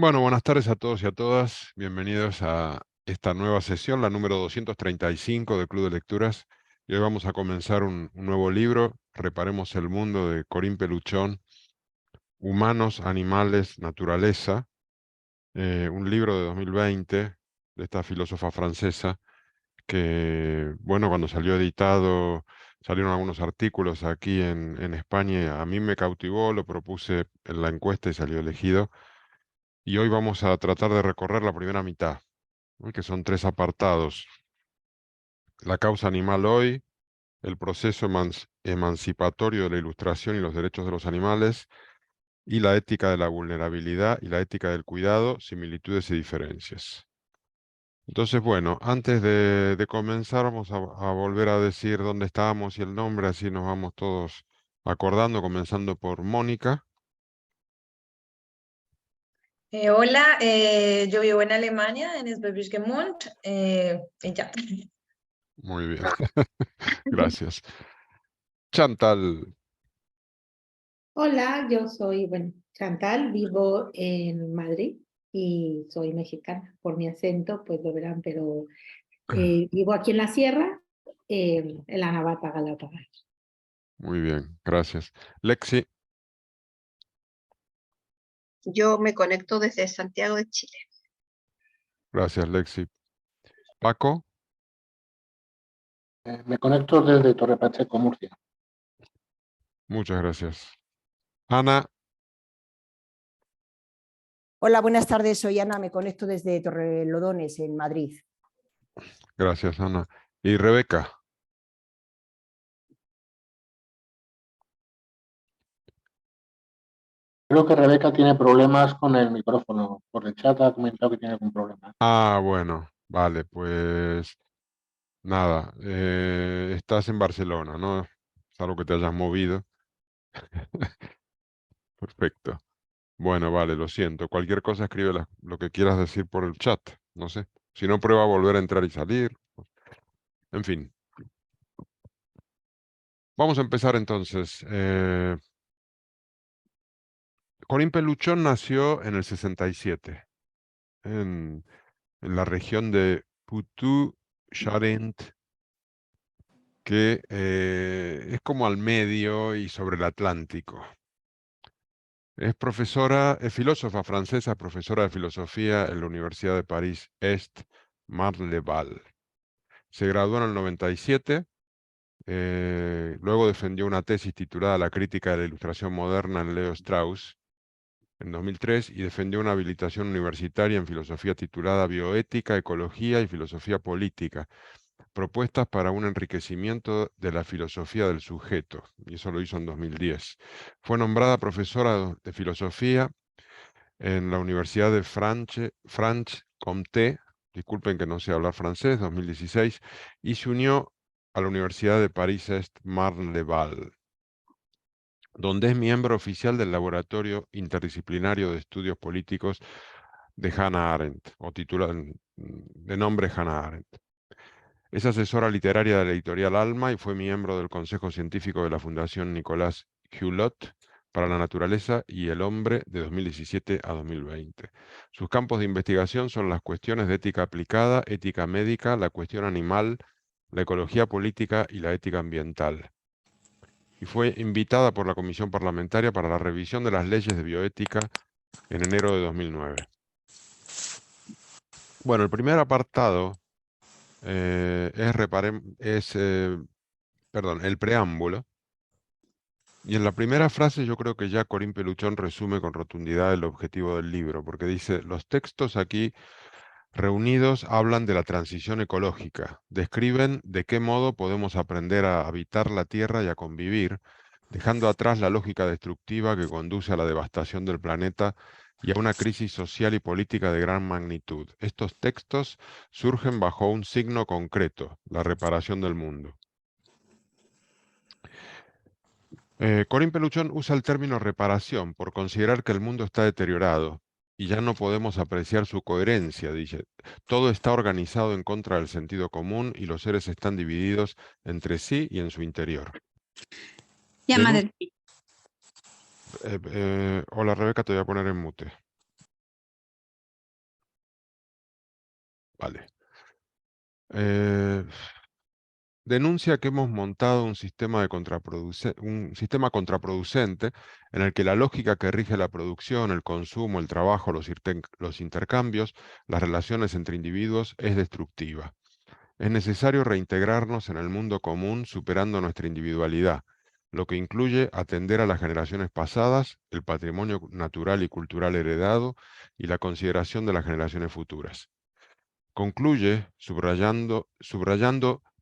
Bueno, buenas tardes a todos y a todas. Bienvenidos a esta nueva sesión, la número 235 del Club de Lecturas. Y hoy vamos a comenzar un nuevo libro, Reparemos el Mundo, de Corinne Peluchón, Humanos, Animales, Naturaleza, un libro de 2020 de esta filósofa francesa que, bueno, cuando salió editado, salieron algunos artículos aquí en España, y a mí me cautivó, lo propuse en la encuesta y salió elegido. Y hoy vamos a tratar de recorrer la primera mitad, ¿no? Que son tres apartados: la causa animal hoy, el proceso emancipatorio de la ilustración y los derechos de los animales, y la ética de la vulnerabilidad y la ética del cuidado, similitudes y diferencias. Entonces, bueno, antes de comenzar vamos a volver a decir dónde estábamos y el nombre, así nos vamos todos acordando, comenzando por Mónica. Hola, yo vivo en Alemania, en Schwäbisch Gmünd, y ya. Muy bien, gracias. Chantal. Hola, yo soy, bueno, Chantal, vivo en Madrid y soy mexicana. Por mi acento, pues lo verán, pero vivo aquí en la sierra, en la Navata Galápagos. Muy bien, gracias. Lexi. Yo me conecto desde Santiago de Chile. Gracias, Lexi. Paco. Me conecto desde Torre Pacheco, Murcia. Muchas gracias. Ana. Hola, buenas tardes. Soy Ana, me conecto desde Torrelodones, en Madrid. Gracias, Ana. Y Rebeca. Creo que Rebeca tiene problemas con el micrófono. Por el chat ha comentado que tiene algún problema. Ah, bueno, vale, pues nada. Estás en Barcelona, ¿no? Salvo que te hayas movido. Perfecto. Bueno, vale, lo siento. Cualquier cosa escribe lo que quieras decir por el chat. No sé. Si no, prueba a volver a entrar y salir. En fin. Vamos a empezar entonces. Corinne Peluchón nació en el 67 en la región de Poitou-Charentes, que es como al medio y sobre el Atlántico. Es profesora, es filósofa francesa, profesora de filosofía en la Universidad de París Est, Marne-le-Val. Se graduó en el 97, luego defendió una tesis titulada La crítica de la ilustración moderna en Leo Strauss en 2003 y defendió una habilitación universitaria en filosofía titulada Bioética, Ecología y Filosofía Política, propuestas para un enriquecimiento de la filosofía del sujeto, y eso lo hizo en 2010. Fue nombrada profesora de filosofía en la Universidad de Franche-Comté, disculpen que no sé hablar francés, 2016, y se unió a la Universidad de París-Est Marne-le-Val, donde es miembro oficial del Laboratorio Interdisciplinario de Estudios Políticos de Hannah Arendt, o titular de nombre Hannah Arendt. Es asesora literaria de la editorial Alma y fue miembro del Consejo Científico de la Fundación Nicolás Hulot para la Naturaleza y el Hombre de 2017 a 2020. Sus campos de investigación son las cuestiones de ética aplicada, ética médica, la cuestión animal, la ecología política y la ética ambiental. Y fue invitada por la Comisión Parlamentaria para la Revisión de las Leyes de Bioética en enero de 2009. Bueno, el primer apartado el preámbulo. Y en la primera frase yo creo que ya Corinne Peluchón resume con rotundidad el objetivo del libro, porque dice: los textos aquí reunidos hablan de la transición ecológica, describen de qué modo podemos aprender a habitar la Tierra y a convivir, dejando atrás la lógica destructiva que conduce a la devastación del planeta y a una crisis social y política de gran magnitud. Estos textos surgen bajo un signo concreto: la reparación del mundo. Corinne Peluchón usa el término reparación por considerar que el mundo está deteriorado y ya no podemos apreciar su coherencia, dice. Todo está organizado en contra del sentido común y los seres están divididos entre sí y en su interior. Hola Rebeca, te voy a poner en mute. Vale. Denuncia que hemos montado un sistema contraproducente en el que la lógica que rige la producción, el consumo, el trabajo, los intercambios, las relaciones entre individuos es destructiva. Es necesario reintegrarnos en el mundo común superando nuestra individualidad, lo que incluye atender a las generaciones pasadas, el patrimonio natural y cultural heredado y la consideración de las generaciones futuras. Concluye subrayando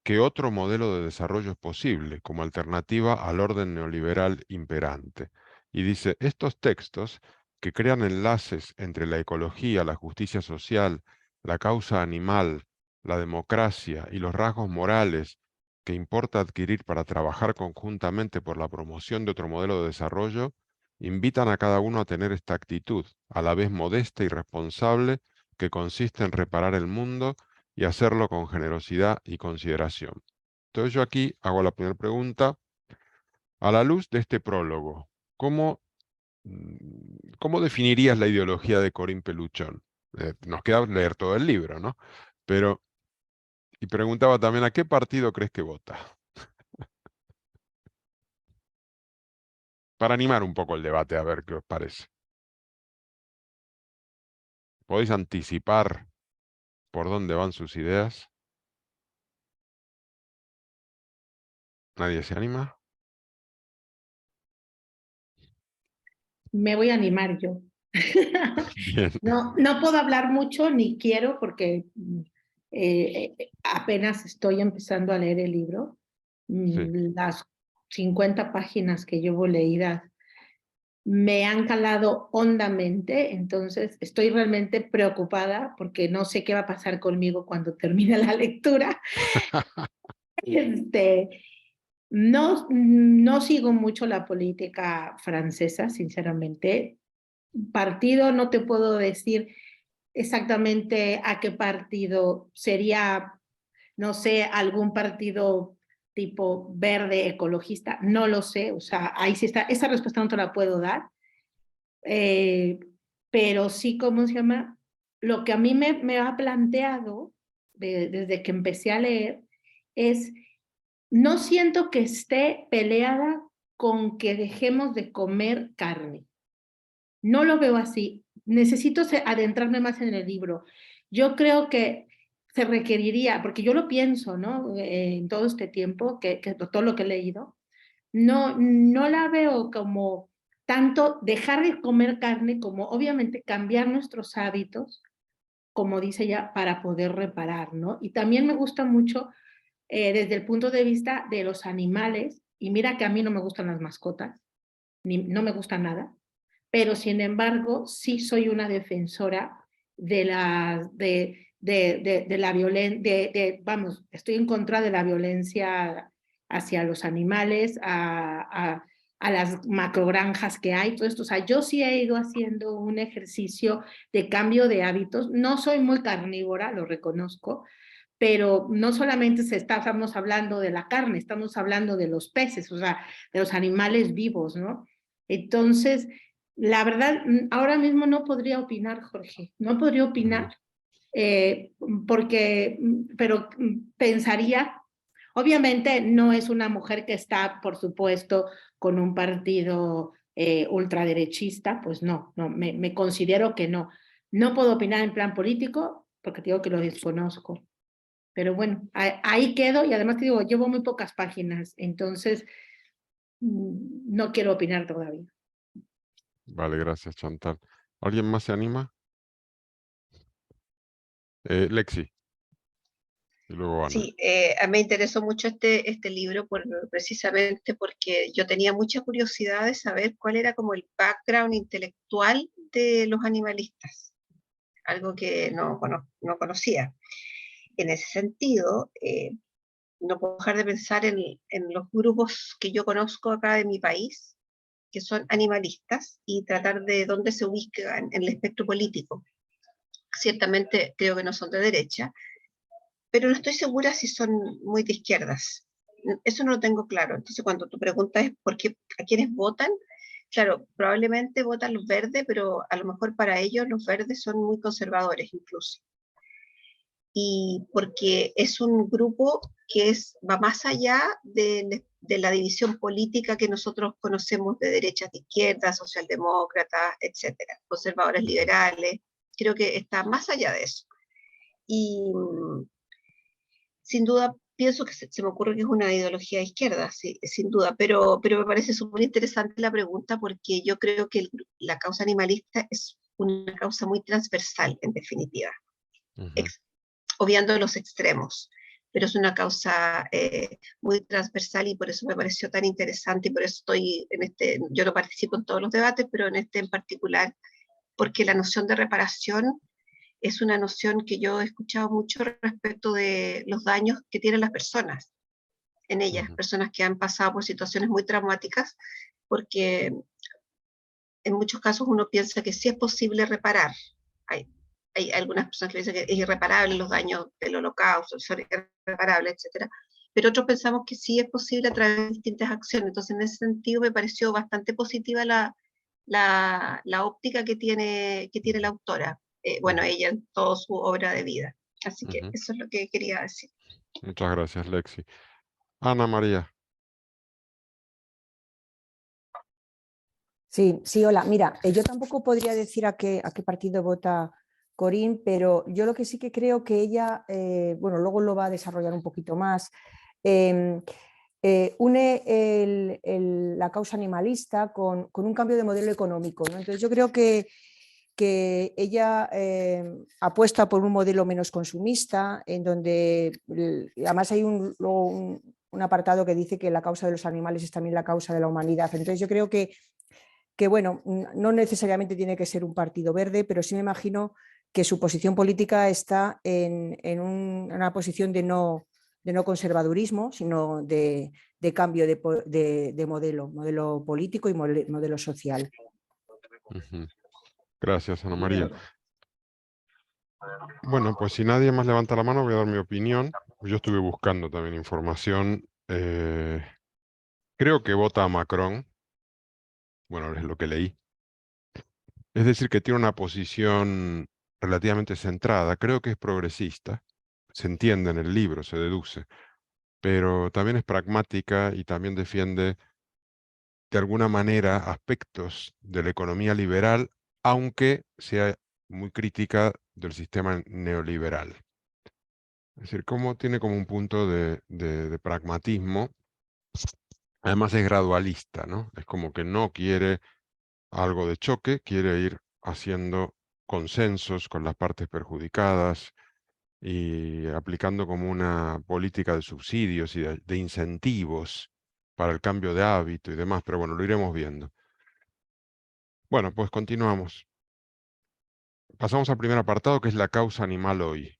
que otro modelo de desarrollo es posible como alternativa al orden neoliberal imperante. Y dice, estos textos que crean enlaces entre la ecología, la justicia social, la causa animal, la democracia y los rasgos morales que importa adquirir para trabajar conjuntamente por la promoción de otro modelo de desarrollo, invitan a cada uno a tener esta actitud, a la vez modesta y responsable, que consiste en reparar el mundo y hacerlo con generosidad y consideración. Entonces yo aquí hago la primera pregunta. A la luz de este prólogo, ¿cómo definirías la ideología de Corinne Peluchon? Nos queda leer todo el libro, ¿no? Pero, y preguntaba también, ¿a qué partido crees que vota? Para animar un poco el debate, a ver qué os parece. ¿Podéis anticipar por dónde van sus ideas? ¿Nadie se anima? Me voy a animar yo. Bien. No puedo hablar mucho ni quiero porque apenas estoy empezando a leer el libro. Sí. Las 50 páginas que llevo leídas me han calado hondamente, entonces estoy realmente preocupada porque no sé qué va a pasar conmigo cuando termine la lectura. No sigo mucho la política francesa, sinceramente. Partido, no te puedo decir exactamente a qué partido sería, no sé, algún partido tipo verde, ecologista, no lo sé, o sea, ahí sí está, esa respuesta no te la puedo dar, pero sí, ¿cómo se llama? Lo que a mí me ha planteado desde que empecé a leer es, no siento que esté peleada con que dejemos de comer carne. No lo veo así. Necesito adentrarme más en el libro. Yo creo que se requeriría, porque yo lo pienso, ¿no? En todo este tiempo, todo lo que he leído, no la veo como tanto dejar de comer carne como obviamente cambiar nuestros hábitos, como dice ella, para poder reparar, ¿no? Y también me gusta mucho desde el punto de vista de los animales, y mira que a mí no me gustan las mascotas, no me gusta nada, pero sin embargo sí soy una defensora de la violencia, vamos, estoy en contra de la violencia hacia los animales, a las macrogranjas que hay, todo esto. O sea, yo sí he ido haciendo un ejercicio de cambio de hábitos. No soy muy carnívora, lo reconozco, pero no solamente estamos hablando de la carne, estamos hablando de los peces, o sea, de los animales vivos, ¿no? Entonces, la verdad, ahora mismo no podría opinar, Jorge, no podría opinar, pero pensaría, obviamente no es una mujer que está, por supuesto, con un partido ultraderechista, pues no, me considero que no. No puedo opinar en plan político porque digo que lo desconozco. Pero bueno, ahí quedo y además te digo, llevo muy pocas páginas, entonces no quiero opinar todavía. Vale, gracias, Chantal. ¿Alguien más se anima? Lexi. Y luego Ana. Sí, a mí me interesó mucho este libro precisamente porque yo tenía mucha curiosidad de saber cuál era como el background intelectual de los animalistas, algo que no conocía. En ese sentido, no puedo dejar de pensar en los grupos que yo conozco acá de mi país, que son animalistas, y tratar de dónde se ubican en el espectro político. Ciertamente creo que no son de derecha, pero no estoy segura si son muy de izquierdas. Eso no lo tengo claro. Entonces, cuando tu pregunta es ¿por qué, a quiénes votan? Claro, probablemente votan los verdes, pero a lo mejor para ellos los verdes son muy conservadores incluso. y porque es un grupo que va más allá de la división política que nosotros conocemos de derechas, de izquierdas, socialdemócratas, etcétera, conservadores liberales. Creo que está más allá de eso. Y sin duda pienso que se me ocurre que es una ideología de izquierda, sí, sin duda, pero me parece súper interesante la pregunta porque yo creo que la causa animalista es una causa muy transversal, en definitiva, obviando los extremos, pero es una causa muy transversal y por eso me pareció tan interesante y por eso estoy yo no participo en todos los debates, pero en este en particular, porque la noción de reparación es una noción que yo he escuchado mucho respecto de los daños que tienen las personas en ellas, personas que han pasado por situaciones muy traumáticas, porque en muchos casos uno piensa que sí es posible reparar. Hay algunas personas que piensan que es irreparable los daños del holocausto, son irreparables, etc. Pero otros pensamos que sí es posible a través de distintas acciones. Entonces, en ese sentido, me pareció bastante positiva la óptica que tiene la autora. Bueno, ella en toda su obra de vida. Así que eso es lo que quería decir. Muchas gracias, Lexi. Ana María. Sí, sí, hola. Mira, yo tampoco podría decir a qué partido vota Corín, pero yo lo que sí que creo que ella, bueno, luego lo va a desarrollar un poquito más, une la causa animalista con un cambio de modelo económico, ¿no? Entonces yo creo que ella apuesta por un modelo menos consumista, en donde además hay un apartado que dice que la causa de los animales es también la causa de la humanidad. Entonces yo creo que bueno, no necesariamente tiene que ser un partido verde, pero sí me imagino que su posición política está en una posición de no conservadurismo, sino de cambio de modelo político y modelo social. Gracias, Ana María. Bueno, pues si nadie más levanta la mano, voy a dar mi opinión. Yo estuve buscando también información. Creo que vota a Macron. Bueno, es lo que leí. Es decir, que tiene una posición relativamente centrada. Creo que es progresista. Se entiende en el libro, se deduce. Pero también es pragmática y también defiende de alguna manera aspectos de la economía liberal, aunque sea muy crítica del sistema neoliberal. Es decir, tiene como un punto de pragmatismo. Además es gradualista, ¿no? Es como que no quiere algo de choque, quiere ir haciendo consensos con las partes perjudicadas y aplicando como una política de subsidios y de incentivos para el cambio de hábito y demás, pero bueno, lo iremos viendo. Bueno, pues continuamos. Pasamos al primer apartado, que es la causa animal hoy.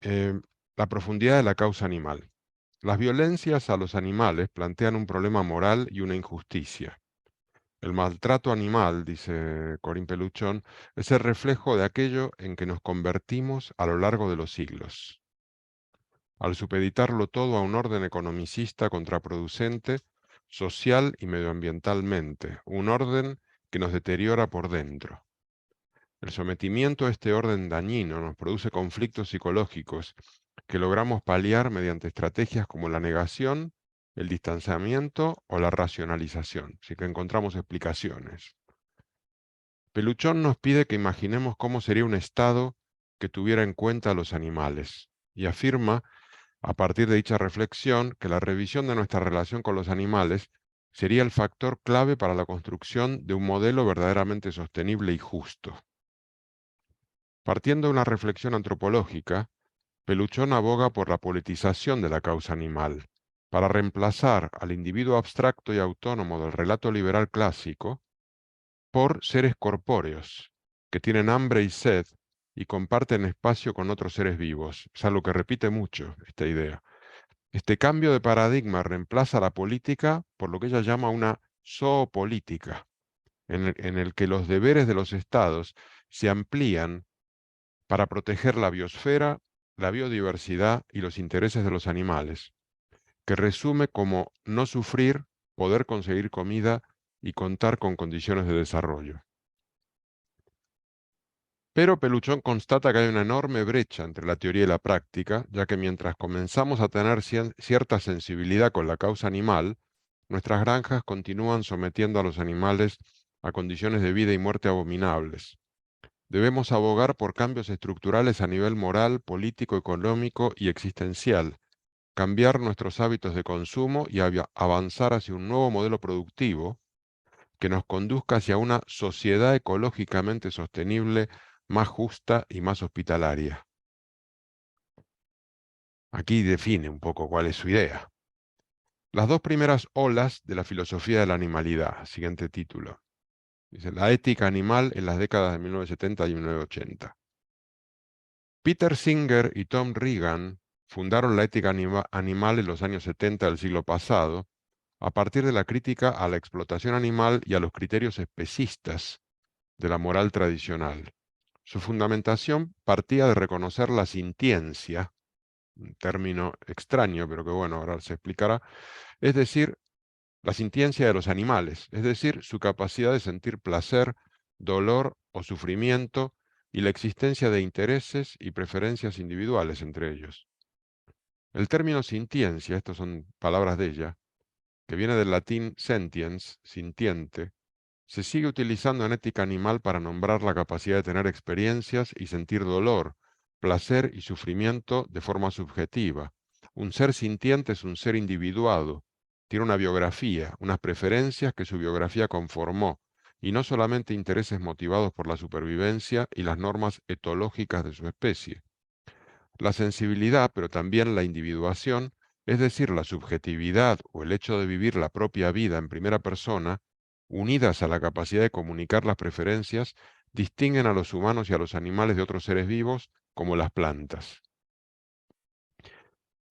La profundidad de la causa animal. Las violencias a los animales plantean un problema moral y una injusticia. El maltrato animal, dice Corín Peluchón, es el reflejo de aquello en que nos convertimos a lo largo de los siglos. Al supeditarlo todo a un orden economicista contraproducente, social y medioambientalmente, un orden que nos deteriora por dentro. El sometimiento a este orden dañino nos produce conflictos psicológicos que logramos paliar mediante estrategias como la negación, el distanciamiento o la racionalización, así que encontramos explicaciones. Peluchón nos pide que imaginemos cómo sería un Estado que tuviera en cuenta a los animales, y afirma, a partir de dicha reflexión, que la revisión de nuestra relación con los animales sería el factor clave para la construcción de un modelo verdaderamente sostenible y justo. Partiendo de una reflexión antropológica, Peluchón aboga por la politización de la causa animal, para reemplazar al individuo abstracto y autónomo del relato liberal clásico por seres corpóreos, que tienen hambre y sed y comparten espacio con otros seres vivos. Es algo que repite mucho esta idea. Este cambio de paradigma reemplaza la política por lo que ella llama una zoopolítica, en el que los deberes de los estados se amplían para proteger la biosfera, la biodiversidad y los intereses de los animales, que resume como no sufrir, poder conseguir comida y contar con condiciones de desarrollo. Pero Peluchón constata que hay una enorme brecha entre la teoría y la práctica, ya que mientras comenzamos a tener cierta sensibilidad con la causa animal, nuestras granjas continúan sometiendo a los animales a condiciones de vida y muerte abominables. Debemos abogar por cambios estructurales a nivel moral, político, económico y existencial, cambiar nuestros hábitos de consumo y avanzar hacia un nuevo modelo productivo que nos conduzca hacia una sociedad ecológicamente sostenible, más justa y más hospitalaria. Aquí define un poco cuál es su idea. Las dos primeras olas de la filosofía de la animalidad, siguiente título. Dice, la ética animal en las décadas de 1970 y 1980. Peter Singer y Tom Regan fundaron la ética animal en los años 70 del siglo pasado, a partir de la crítica a la explotación animal y a los criterios especistas de la moral tradicional. Su fundamentación partía de reconocer la sintiencia, un término extraño, pero que bueno, ahora se explicará, es decir, la sintiencia de los animales, es decir, su capacidad de sentir placer, dolor o sufrimiento y la existencia de intereses y preferencias individuales entre ellos. El término sintiencia, estas son palabras de ella, que viene del latín sentiens, sintiente, se sigue utilizando en ética animal para nombrar la capacidad de tener experiencias y sentir dolor, placer y sufrimiento de forma subjetiva. Un ser sintiente es un ser individuado, tiene una biografía, unas preferencias que su biografía conformó, y no solamente intereses motivados por la supervivencia y las normas etológicas de su especie. La sensibilidad, pero también la individuación, es decir, la subjetividad o el hecho de vivir la propia vida en primera persona, unidas a la capacidad de comunicar las preferencias, distinguen a los humanos y a los animales de otros seres vivos, como las plantas.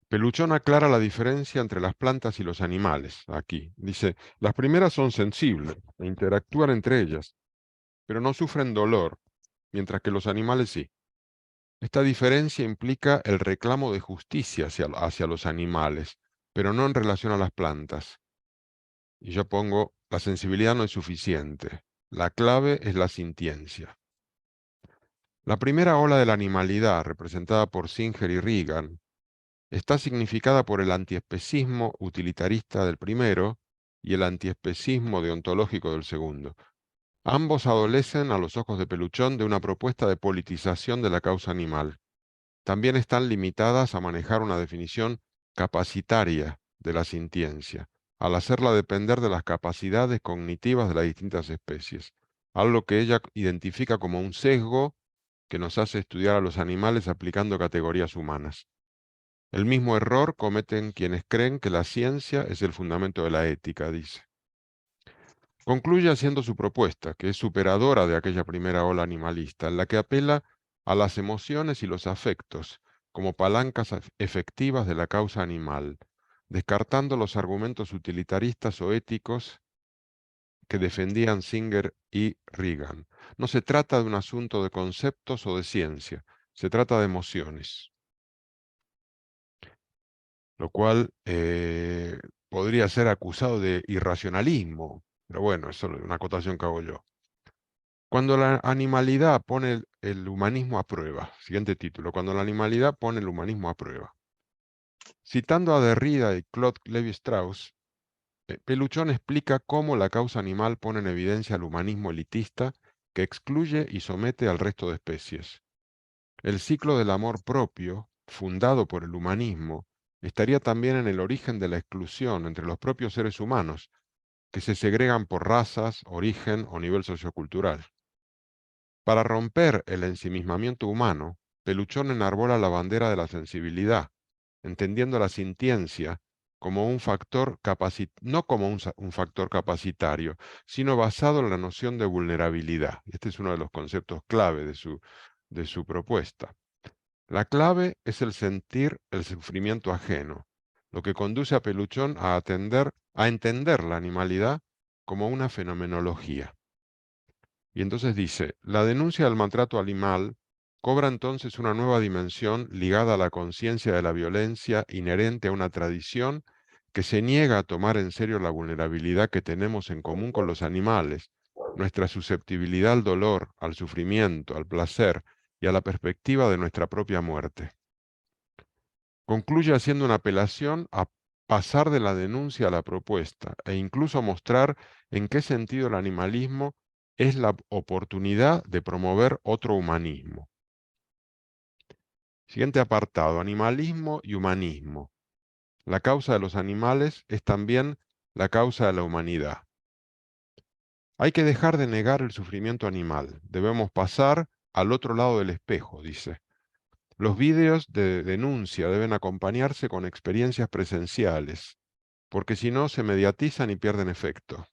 Peluchón aclara la diferencia entre las plantas y los animales, aquí. Dice, las primeras son sensibles e interactúan entre ellas, pero no sufren dolor, mientras que los animales sí. Esta diferencia implica el reclamo de justicia hacia los animales, pero no en relación a las plantas. Y yo pongo, la sensibilidad no es suficiente. La clave es la sintiencia. La primera ola de la animalidad, representada por Singer y Regan, está significada por el antiespecismo utilitarista del primero y el antiespecismo deontológico del segundo. Ambos adolecen a los ojos de Peluchón de una propuesta de politización de la causa animal. También están limitadas a manejar una definición capacitaria de la sintiencia, al hacerla depender de las capacidades cognitivas de las distintas especies, algo que ella identifica como un sesgo que nos hace estudiar a los animales aplicando categorías humanas. El mismo error cometen quienes creen que la ciencia es el fundamento de la ética, dice. Concluye haciendo su propuesta, que es superadora de aquella primera ola animalista, en la que apela a las emociones y los afectos como palancas efectivas de la causa animal, descartando los argumentos utilitaristas o éticos que defendían Singer y Regan. No se trata de un asunto de conceptos o de ciencia, se trata de emociones. Lo cual podría ser acusado de irracionalismo, pero bueno, eso es una acotación que hago yo. Cuando la animalidad pone el humanismo a prueba, siguiente título, cuando la animalidad pone el humanismo a prueba. Citando a Derrida y Claude Lévi-Strauss, Peluchón explica cómo la causa animal pone en evidencia al humanismo elitista que excluye y somete al resto de especies. El ciclo del amor propio, fundado por el humanismo, estaría también en el origen de la exclusión entre los propios seres humanos, que se segregan por razas, origen o nivel sociocultural. Para romper el ensimismamiento humano, Peluchón enarbola la bandera de la sensibilidad, entendiendo la sintiencia como un factor no como un factor capacitario, sino basado en la noción de vulnerabilidad. Este es uno de los conceptos clave de su propuesta. La clave es el sentir el sufrimiento ajeno, lo que conduce a Peluchón a entender la animalidad como una fenomenología. Y entonces dice, la denuncia del maltrato animal cobra entonces una nueva dimensión ligada a la conciencia de la violencia inherente a una tradición que se niega a tomar en serio la vulnerabilidad que tenemos en común con los animales, nuestra susceptibilidad al dolor, al sufrimiento, al placer y a la perspectiva de nuestra propia muerte. Concluye haciendo una apelación a pasar de la denuncia a la propuesta e incluso mostrar en qué sentido el animalismo es la oportunidad de promover otro humanismo. Siguiente apartado, animalismo y humanismo. La causa de los animales es también la causa de la humanidad. Hay que dejar de negar el sufrimiento animal. Debemos pasar al otro lado del espejo, dice. Los vídeos de denuncia deben acompañarse con experiencias presenciales, porque si no se mediatizan y pierden efecto.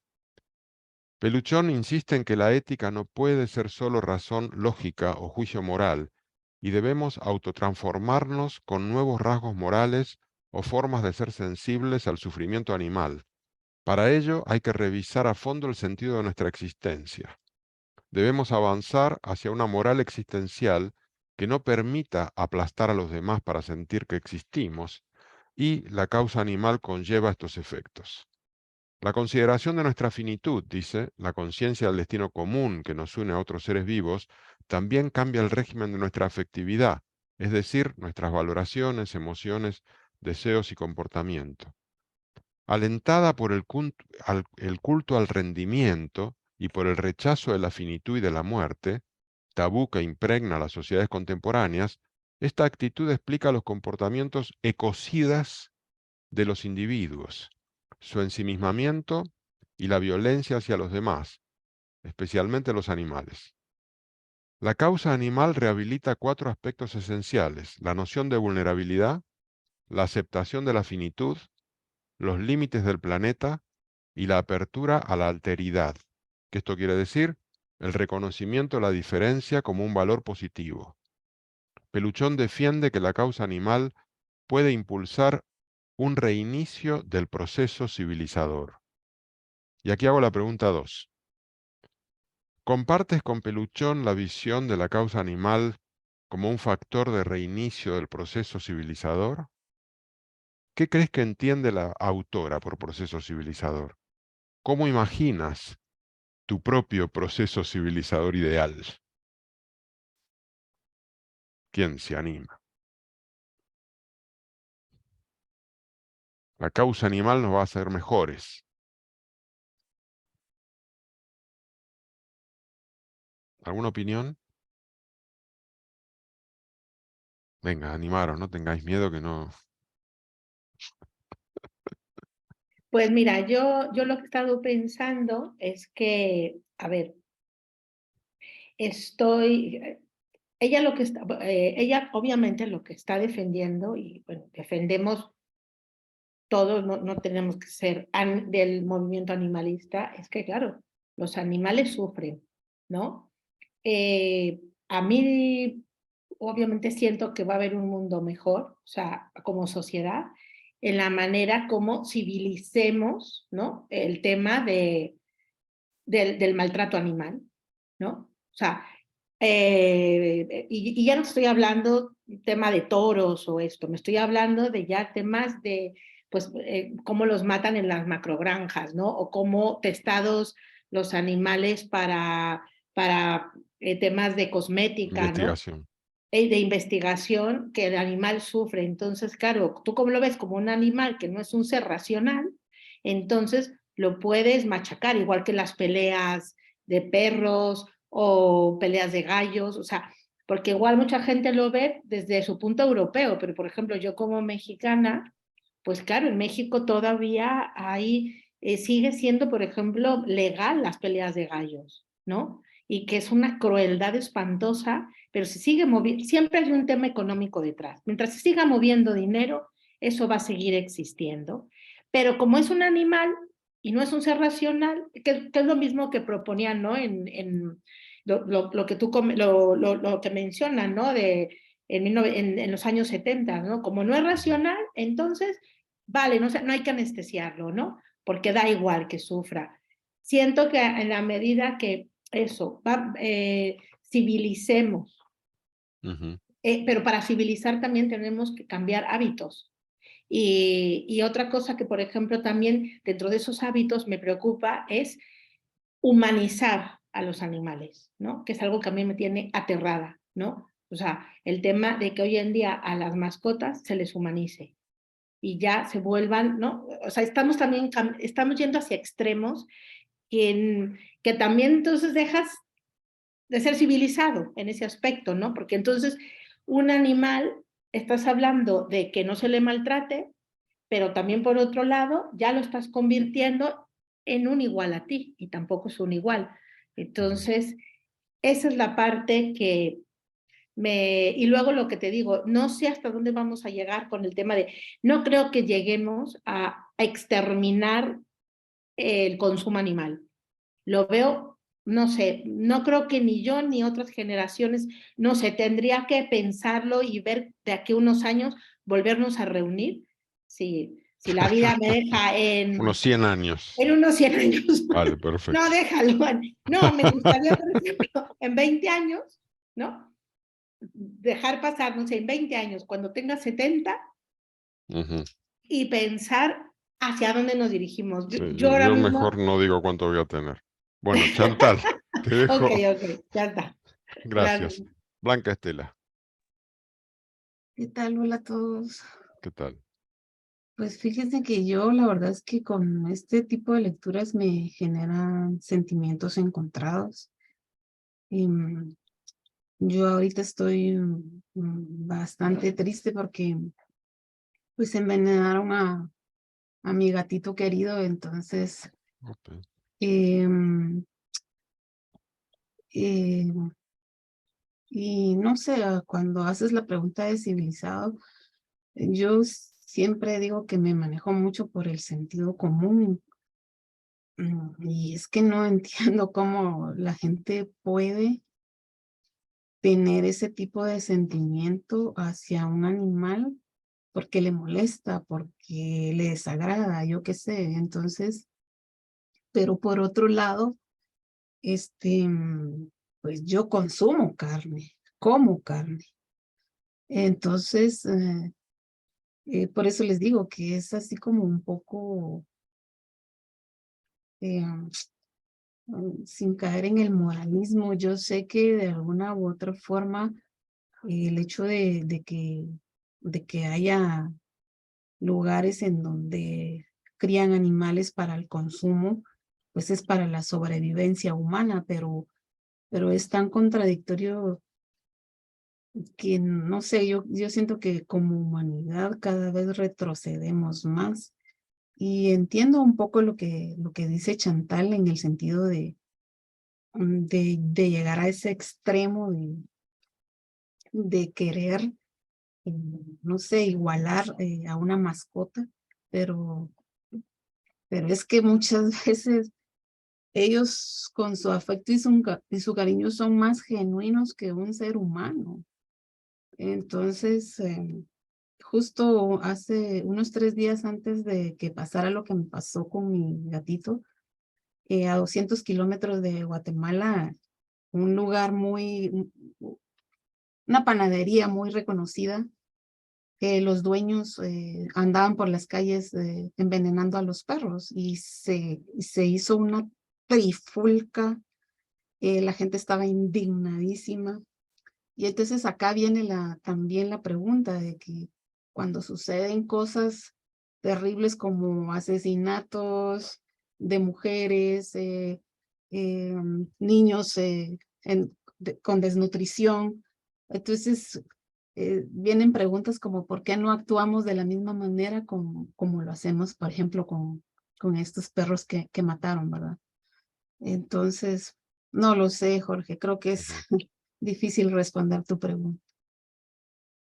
Peluchón insiste en que la ética no puede ser solo razón lógica o juicio moral, y debemos autotransformarnos con nuevos rasgos morales o formas de ser sensibles al sufrimiento animal. Para ello hay que revisar a fondo el sentido de nuestra existencia. Debemos avanzar hacia una moral existencial que no permita aplastar a los demás para sentir que existimos, y la causa animal conlleva estos efectos. La consideración de nuestra finitud, dice, la conciencia del destino común que nos une a otros seres vivos, también cambia el régimen de nuestra afectividad, es decir, nuestras valoraciones, emociones, deseos y comportamiento. Alentada por el culto al rendimiento y por el rechazo de la finitud y de la muerte, tabú que impregna las sociedades contemporáneas, esta actitud explica los comportamientos ecocidas de los individuos, su ensimismamiento y la violencia hacia los demás, especialmente los animales. La causa animal rehabilita 4 aspectos esenciales: la noción de vulnerabilidad, la aceptación de la finitud, los límites del planeta y la apertura a la alteridad. ¿Qué esto quiere decir? El reconocimiento de la diferencia como un valor positivo. Peluchón defiende que la causa animal puede impulsar un reinicio del proceso civilizador. Y aquí hago la pregunta 2. ¿Compartes con Peluchón la visión de la causa animal como un factor de reinicio del proceso civilizador? ¿Qué crees que entiende la autora por proceso civilizador? ¿Cómo imaginas tu propio proceso civilizador ideal? ¿Quién se anima? La causa animal nos va a hacer mejores. ¿Alguna opinión? Venga, animaros, no tengáis miedo que no... Pues mira, yo lo que he estado pensando es que, a ver, ella lo que está, ella obviamente lo que está defendiendo, y bueno, defendemos todos, no tenemos que ser del movimiento animalista, es que claro, los animales sufren, ¿no? A mí obviamente siento que va a haber un mundo mejor, o sea, como sociedad, en la manera como civilicemos, ¿no? El tema del maltrato animal, ¿no? O sea, y ya no estoy hablando tema de toros o esto, me estoy hablando de ya temas de, pues, cómo los matan en las macrogranjas, ¿no? O cómo testados los animales para temas de cosmética, ¿no? Investigación. De investigación, que el animal sufre. Entonces, claro, tú como lo ves como un animal que no es un ser racional, entonces lo puedes machacar, igual que las peleas de perros o peleas de gallos, o sea, porque igual mucha gente lo ve desde su punto europeo, pero por ejemplo yo como mexicana, pues claro, en México todavía hay, sigue siendo, por ejemplo, legal las peleas de gallos, ¿no? Y que es una crueldad espantosa, pero se sigue moviendo, siempre hay un tema económico detrás. Mientras se siga moviendo dinero, eso va a seguir existiendo. Pero como es un animal y no es un ser racional, que es lo mismo que proponían, ¿no? En lo que tú lo que mencionan, ¿no? En los años 70, ¿no? Como no es racional, entonces, vale, no hay que anestesiarlo, ¿no? Porque da igual que sufra. Siento que en la medida que eso, civilicemos, pero para civilizar también tenemos que cambiar hábitos. Y otra cosa que, por ejemplo, también dentro de esos hábitos me preocupa es humanizar a los animales, ¿no? Que es algo que a mí me tiene aterrada, ¿no? O sea, el tema de que hoy en día a las mascotas se les humanice y ya se vuelvan, ¿no? O sea, estamos yendo hacia extremos que también entonces dejas de ser civilizado en ese aspecto, ¿no? Porque entonces un animal, estás hablando de que no se le maltrate, pero también por otro lado ya lo estás convirtiendo en un igual a ti y tampoco es un igual. Entonces, esa es la parte que y luego lo que te digo, no sé hasta dónde vamos a llegar con el tema no creo que lleguemos a exterminar el consumo animal. Lo veo, no sé, no creo que ni yo ni otras generaciones, no sé, tendría que pensarlo y ver de aquí a unos años, volvernos a reunir, si la vida me deja Unos 100 años. en unos 100 años. Vale, perfecto. No, déjalo. No, me gustaría, por ejemplo, en 20 años, ¿no? Dejar pasar, no sé, en 20 años, cuando tenga 70, y pensar hacia dónde nos dirigimos. Sí, yo ahora yo mismo... mejor no digo cuánto voy a tener. Bueno, Chantal, te dejo. Ok, ya está. Gracias. Blanca Estela, ¿Qué tal? Hola a todos. ¿qué tal? Pues fíjense que yo la verdad es que con este tipo de lecturas me generan sentimientos encontrados. Yo ahorita estoy bastante triste porque pues envenenaron a mi gatito querido, entonces Okay. y no sé, cuando haces la pregunta de civilizado, yo siempre digo que me manejo mucho por el sentido común. Y es que no entiendo cómo la gente puede tener ese tipo de sentimiento hacia un animal porque le molesta, porque le desagrada, yo qué sé. Entonces, pero por otro lado, pues yo consumo carne, como carne. Entonces, por eso les digo que es así como un poco sin caer en el moralismo. Yo sé que de alguna u otra forma el hecho de que haya lugares en donde crían animales para el consumo, pues es para la sobrevivencia humana, pero es tan contradictorio que no sé, yo siento que como humanidad cada vez retrocedemos más. Y entiendo un poco lo que dice Chantal en el sentido de llegar a ese extremo de querer, no sé, igualar a una mascota, pero es que muchas veces ellos con su afecto y su cariño son más genuinos que un ser humano. Entonces, justo hace unos 3 días antes de que pasara lo que me pasó con mi gatito, a 200 kilómetros de Guatemala, un lugar una panadería muy reconocida, que los dueños andaban por las calles envenenando a los perros y se hizo una trifulca, la gente estaba indignadísima. Y entonces acá viene también la pregunta de que cuando suceden cosas terribles como asesinatos de mujeres, niños con desnutrición, entonces vienen preguntas como ¿por qué no actuamos de la misma manera como lo hacemos, por ejemplo, con estos perros que mataron, ¿verdad? Entonces, no lo sé, Jorge, creo que es difícil responder tu pregunta.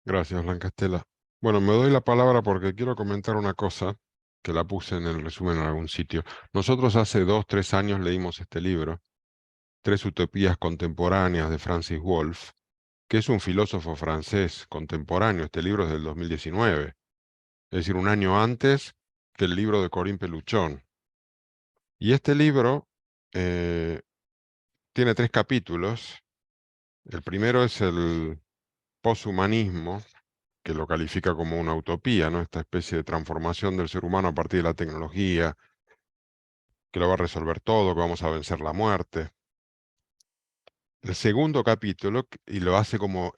Gracias, Blanca Estela. Bueno, me doy la palabra porque quiero comentar una cosa que la puse en el resumen en algún sitio. Nosotros hace 2, 3 años leímos este libro, Tres utopías contemporáneas de Francis Wolff, que es un filósofo francés contemporáneo. Este libro es del 2019, es decir, un año antes que el libro de Corinne Peluchón. Y este libro tiene 3 capítulos. El primero es el poshumanismo, que lo califica como una utopía, ¿no? Esta especie de transformación del ser humano a partir de la tecnología, que lo va a resolver todo, que vamos a vencer la muerte. El segundo capítulo, y lo hace como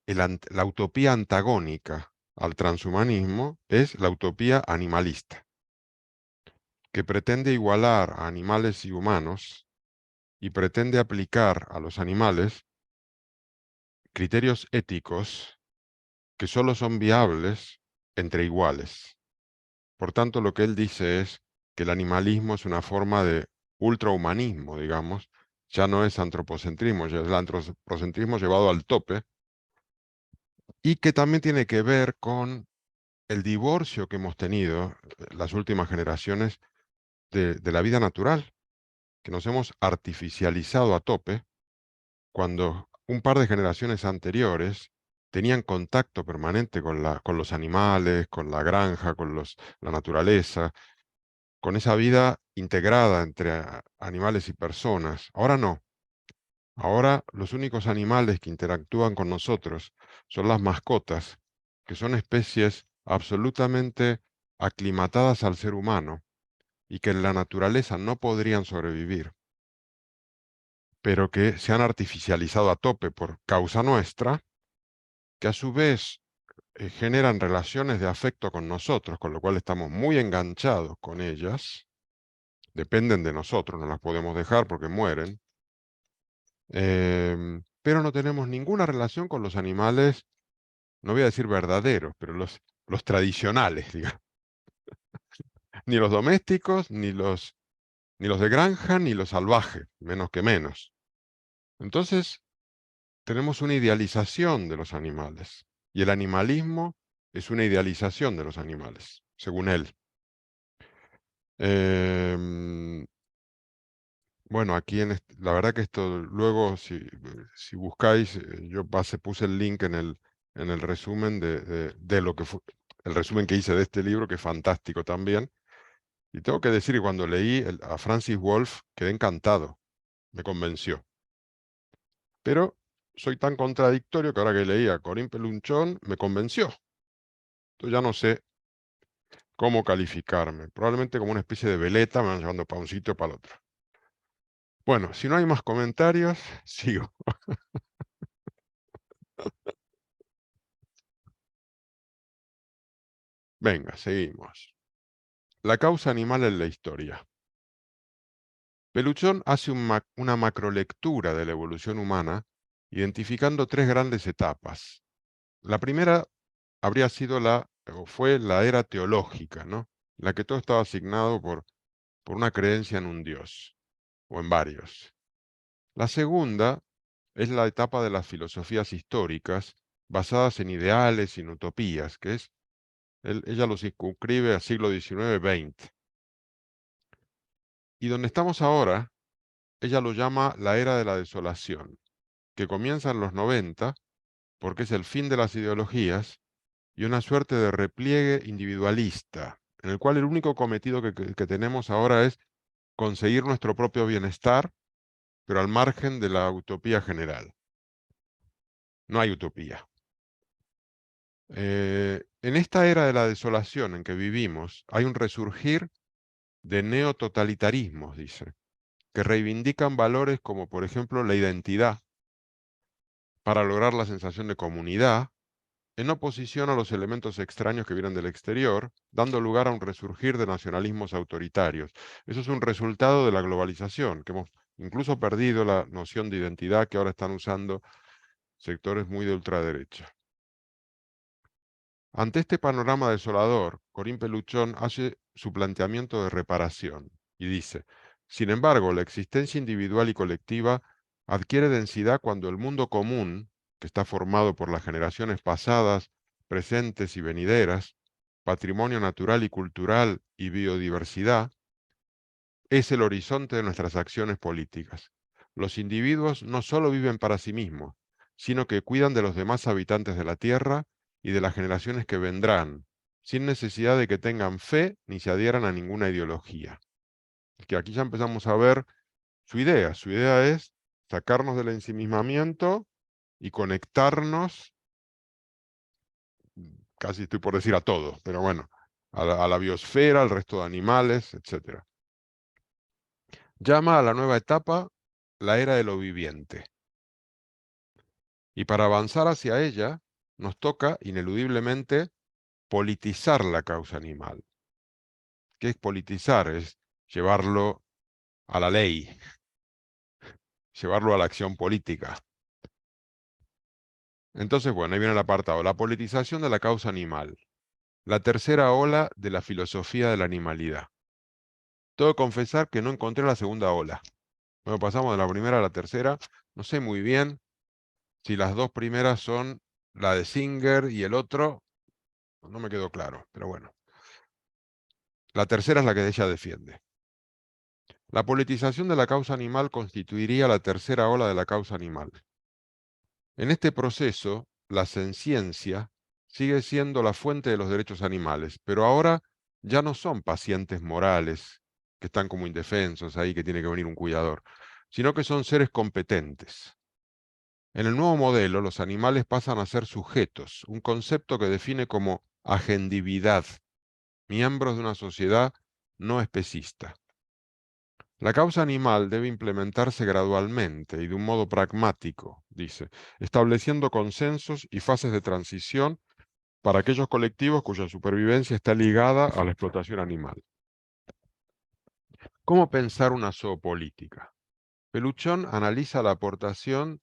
la utopía antagónica al transhumanismo, es la utopía animalista, que pretende igualar a animales y humanos y pretende aplicar a los animales criterios éticos que solo son viables entre iguales. Por tanto, lo que él dice es que el animalismo es una forma de ultrahumanismo, digamos, ya no es antropocentrismo, ya es el antropocentrismo llevado al tope, y que también tiene que ver con el divorcio que hemos tenido las últimas generaciones de la vida natural, que nos hemos artificializado a tope, cuando un par de generaciones anteriores tenían contacto permanente con los animales, con la granja, con la naturaleza, con esa vida integrada entre animales y personas. Ahora no. Ahora los únicos animales que interactúan con nosotros son las mascotas, que son especies absolutamente aclimatadas al ser humano y que en la naturaleza no podrían sobrevivir, pero que se han artificializado a tope por causa nuestra, que a su vez generan relaciones de afecto con nosotros, con lo cual estamos muy enganchados con ellas, dependen de nosotros, no las podemos dejar porque mueren, pero no tenemos ninguna relación con los animales, no voy a decir verdaderos, pero los tradicionales, digamos. Ni los domésticos, ni los de granja, ni los salvajes, menos que menos. Entonces, tenemos una idealización de los animales, y el animalismo es una idealización de los animales, según él. Bueno, aquí la verdad que esto luego, si buscáis, yo puse el link en el resumen de lo que fue, el resumen que hice de este libro, que es fantástico también. Y tengo que decir que cuando leí a Francis Wolff, quedé encantado, me convenció. Pero soy tan contradictorio que ahora que leí a Corín Pelunchón, me convenció. Entonces ya no sé cómo calificarme. Probablemente como una especie de veleta me van llevando para un sitio o para el otro. Bueno, si no hay más comentarios, sigo. Venga, seguimos. La causa animal en la historia. Peluchón hace una macrolectura de la evolución humana, identificando tres grandes etapas. La primera habría sido o fue la era teológica, ¿no? La que todo estaba asignado por una creencia en un Dios, o en varios. La segunda es la etapa de las filosofías históricas, basadas en ideales y en utopías, que es, ella lo circunscribe al siglo XIX-XX. Y donde estamos ahora, ella lo llama la era de la desolación, que comienza en los 90, porque es el fin de las ideologías y una suerte de repliegue individualista, en el cual el único cometido que tenemos ahora es conseguir nuestro propio bienestar, pero al margen de la utopía general. No hay utopía. En esta era de la desolación en que vivimos, hay un resurgir de neototalitarismos, dice, que reivindican valores como, por ejemplo, la identidad, para lograr la sensación de comunidad, en oposición a los elementos extraños que vienen del exterior, dando lugar a un resurgir de nacionalismos autoritarios. Eso es un resultado de la globalización, que hemos incluso perdido la noción de identidad que ahora están usando sectores muy de ultraderecha. Ante este panorama desolador, Corín Pelluchon hace su planteamiento de reparación y dice: sin embargo, la existencia individual y colectiva adquiere densidad cuando el mundo común, que está formado por las generaciones pasadas, presentes y venideras, patrimonio natural y cultural y biodiversidad, es el horizonte de nuestras acciones políticas. Los individuos no solo viven para sí mismos, sino que cuidan de los demás habitantes de la Tierra y de las generaciones que vendrán, sin necesidad de que tengan fe ni se adhieran a ninguna ideología. Que aquí ya empezamos a ver su idea. Su idea es sacarnos del ensimismamiento y conectarnos, casi estoy por decir a todo, pero bueno, a la biosfera, al resto de animales, etc. Llama a la nueva etapa la era de lo viviente. Y para avanzar hacia ella, nos toca ineludiblemente politizar la causa animal. ¿Qué es politizar? Es llevarlo a la ley, llevarlo a la acción política. Entonces, bueno, ahí viene el apartado. La politización de la causa animal. La tercera ola de la filosofía de la animalidad. Tengo que confesar que no encontré la segunda ola. Bueno, pasamos de la primera a la tercera. No sé muy bien si las dos primeras son la de Singer y el otro. No me quedó claro, pero bueno. La tercera es la que ella defiende. La politización de la causa animal constituiría la tercera ola de la causa animal. En este proceso, la senciencia sigue siendo la fuente de los derechos animales, pero ahora ya no son pacientes morales que están como indefensos ahí, que tiene que venir un cuidador, sino que son seres competentes. En el nuevo modelo, los animales pasan a ser sujetos, un concepto que define como agendividad, miembros de una sociedad no especista. La causa animal debe implementarse gradualmente y de un modo pragmático, dice, estableciendo consensos y fases de transición para aquellos colectivos cuya supervivencia está ligada a la explotación animal. ¿Cómo pensar una zoopolítica? Peluchón analiza la aportación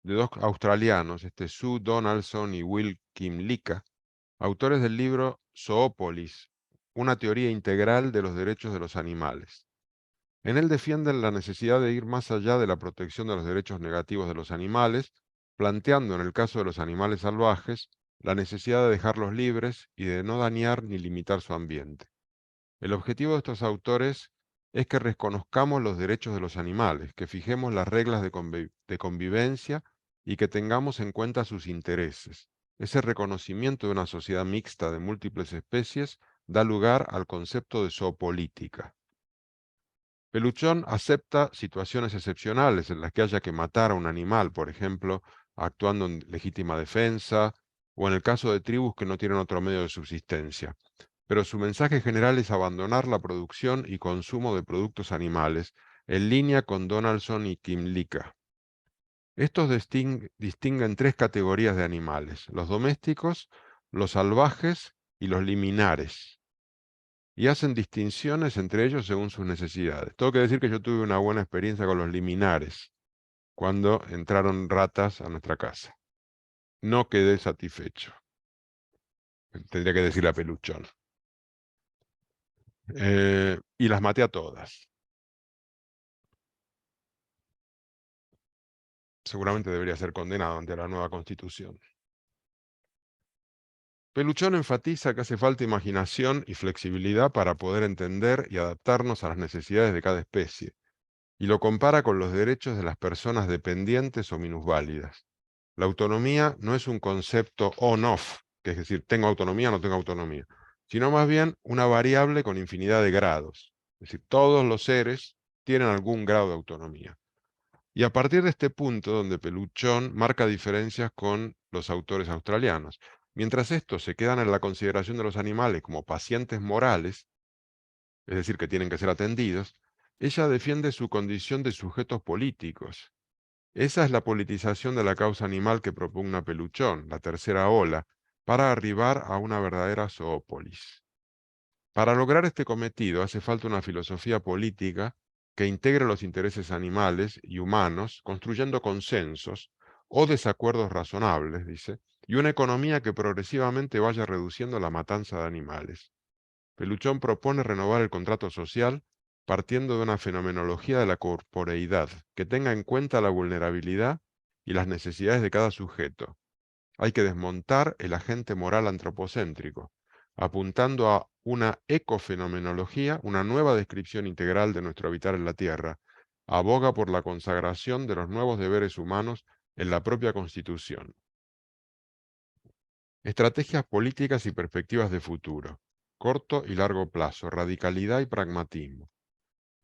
de dos australianos, Sue Donaldson y Will Kymlicka, autores del libro Zoopolis, una teoría integral de los derechos de los animales. En él defienden la necesidad de ir más allá de la protección de los derechos negativos de los animales, planteando en el caso de los animales salvajes la necesidad de dejarlos libres y de no dañar ni limitar su ambiente. El objetivo de estos autores es que reconozcamos los derechos de los animales, que fijemos las reglas de convivencia y que tengamos en cuenta sus intereses. Ese reconocimiento de una sociedad mixta de múltiples especies da lugar al concepto de zoopolítica. Peluchón acepta situaciones excepcionales en las que haya que matar a un animal, por ejemplo, actuando en legítima defensa, o en el caso de tribus que no tienen otro medio de subsistencia. Pero su mensaje general es abandonar la producción y consumo de productos animales, en línea con Donaldson y Kymlicka. Estos distinguen tres categorías de animales: los domésticos, los salvajes y los liminares, y hacen distinciones entre ellos según sus necesidades. Tengo que decir que yo tuve una buena experiencia con los liminares cuando entraron ratas a nuestra casa. No quedé satisfecho. Tendría que decirle a Peluchón. Y las maté a todas. Seguramente debería ser condenado ante la nueva Constitución. Peluchón enfatiza que hace falta imaginación y flexibilidad para poder entender y adaptarnos a las necesidades de cada especie, y lo compara con los derechos de las personas dependientes o minusválidas. La autonomía no es un concepto on-off, que es decir, tengo autonomía o no tengo autonomía, sino más bien una variable con infinidad de grados. Es decir, todos los seres tienen algún grado de autonomía. Y a partir de este punto, donde Peluchón marca diferencias con los autores australianos, mientras estos se quedan en la consideración de los animales como pacientes morales, es decir, que tienen que ser atendidos, ella defiende su condición de sujetos políticos. Esa es la politización de la causa animal que propugna Peluchón, la tercera ola, para arribar a una verdadera zoópolis. Para lograr este cometido hace falta una filosofía política que integre los intereses animales y humanos, construyendo consensos o desacuerdos razonables, dice, y una economía que progresivamente vaya reduciendo la matanza de animales. Peluchón propone renovar el contrato social partiendo de una fenomenología de la corporeidad, que tenga en cuenta la vulnerabilidad y las necesidades de cada sujeto. Hay que desmontar el agente moral antropocéntrico, apuntando a una ecofenomenología, una nueva descripción integral de nuestro habitar en la Tierra. Aboga por la consagración de los nuevos deberes humanos en la propia Constitución. Estrategias políticas y perspectivas de futuro. Corto y largo plazo, radicalidad y pragmatismo.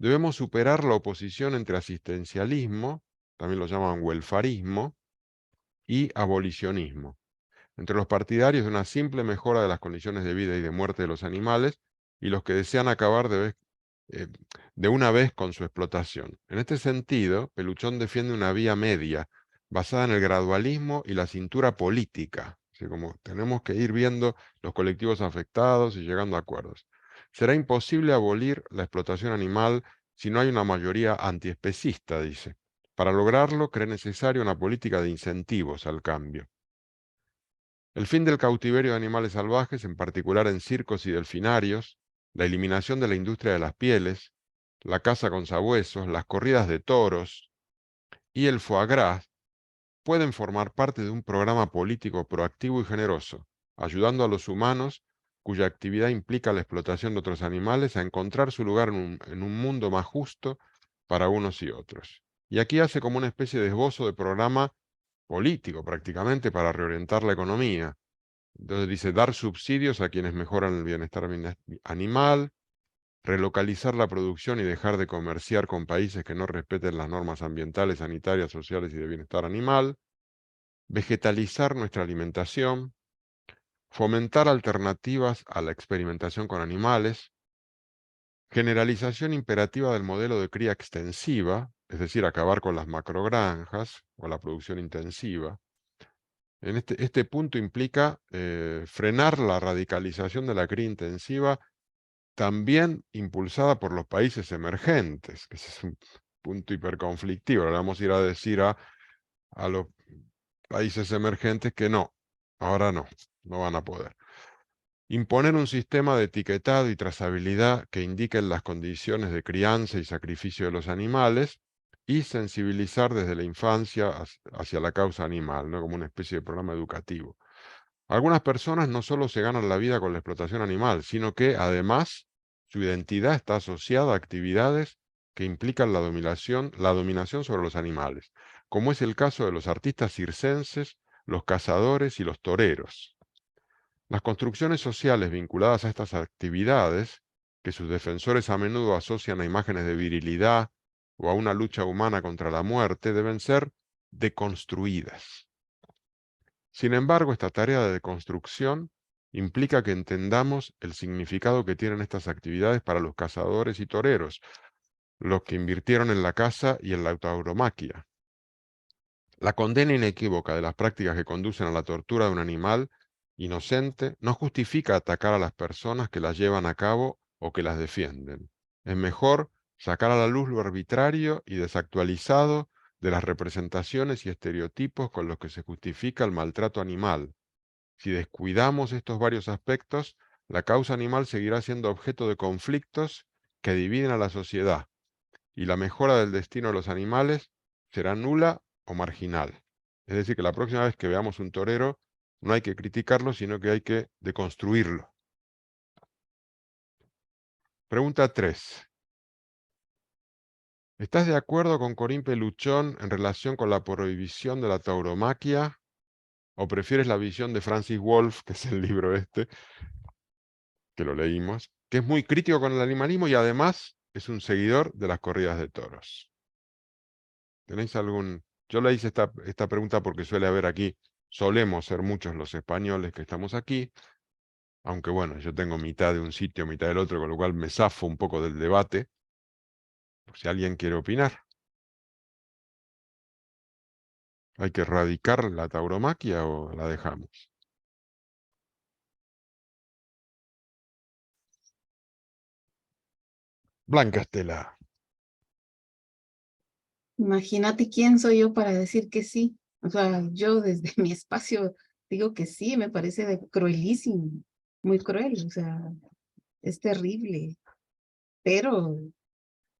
Debemos superar la oposición entre asistencialismo, también lo llaman welfarismo, y abolicionismo, entre los partidarios de una simple mejora de las condiciones de vida y de muerte de los animales y los que desean acabar de vez de una vez con su explotación. En este sentido, Peluchón defiende una vía media basada en el gradualismo y la cintura política. Así como tenemos que ir viendo los colectivos afectados y llegando a acuerdos. Será imposible abolir la explotación animal si no hay una mayoría antiespecista, dice. Para lograrlo, cree necesaria una política de incentivos al cambio. El fin del cautiverio de animales salvajes, en particular en circos y delfinarios, la eliminación de la industria de las pieles, la caza con sabuesos, las corridas de toros y el foie gras pueden formar parte de un programa político proactivo y generoso, ayudando a los humanos cuya actividad implica la explotación de otros animales a encontrar su lugar en un mundo más justo para unos y otros. Y aquí hace como una especie de esbozo de programa político prácticamente para reorientar la economía. Entonces dice, dar subsidios a quienes mejoran el bienestar animal, relocalizar la producción y dejar de comerciar con países que no respeten las normas ambientales, sanitarias, sociales y de bienestar animal, vegetalizar nuestra alimentación, fomentar alternativas a la experimentación con animales, generalización imperativa del modelo de cría extensiva, es decir, acabar con las macrogranjas o la producción intensiva. Este punto implica frenar la radicalización de la cría intensiva, también impulsada por los países emergentes, que ese es un punto hiperconflictivo. Ahora vamos a ir a decir a los países emergentes que no, ahora no van a poder. Imponer un sistema de etiquetado y trazabilidad que indiquen las condiciones de crianza y sacrificio de los animales y sensibilizar desde la infancia hacia la causa animal, ¿no? Como una especie de programa educativo. Algunas personas no solo se ganan la vida con la explotación animal, sino que además su identidad está asociada a actividades que implican la dominación sobre los animales, como es el caso de los artistas circenses, los cazadores y los toreros. Las construcciones sociales vinculadas a estas actividades, que sus defensores a menudo asocian a imágenes de virilidad o a una lucha humana contra la muerte, deben ser deconstruidas. Sin embargo, esta tarea de deconstrucción implica que entendamos el significado que tienen estas actividades para los cazadores y toreros, los que invirtieron en la caza y en la tauromaquia. La condena inequívoca de las prácticas que conducen a la tortura de un animal inocente no justifica atacar a las personas que las llevan a cabo o que las defienden. Es mejor sacar a la luz lo arbitrario y desactualizado de las representaciones y estereotipos con los que se justifica el maltrato animal. Si descuidamos estos varios aspectos, la causa animal seguirá siendo objeto de conflictos que dividen a la sociedad, y la mejora del destino de los animales será nula o marginal. Es decir, que la próxima vez que veamos un torero, no hay que criticarlo, sino que hay que deconstruirlo. Pregunta 3. ¿Estás de acuerdo con Corín Peluchón en relación con la prohibición de la tauromaquia? ¿O prefieres la visión de Francis Wolff, que es el libro que lo leímos, que es muy crítico con el animalismo y además es un seguidor de las corridas de toros? ¿Tenéis algún...? Yo le hice esta pregunta porque suele haber aquí, solemos ser muchos los españoles que estamos aquí, aunque bueno, yo tengo mitad de un sitio, mitad del otro, con lo cual me zafo un poco del debate, por si alguien quiere opinar. ¿Hay que erradicar la tauromaquia o la dejamos? Blanca Estela. Imagínate quién soy yo para decir que sí. O sea, yo desde mi espacio digo que sí, me parece cruelísimo, muy cruel, o sea, es terrible, pero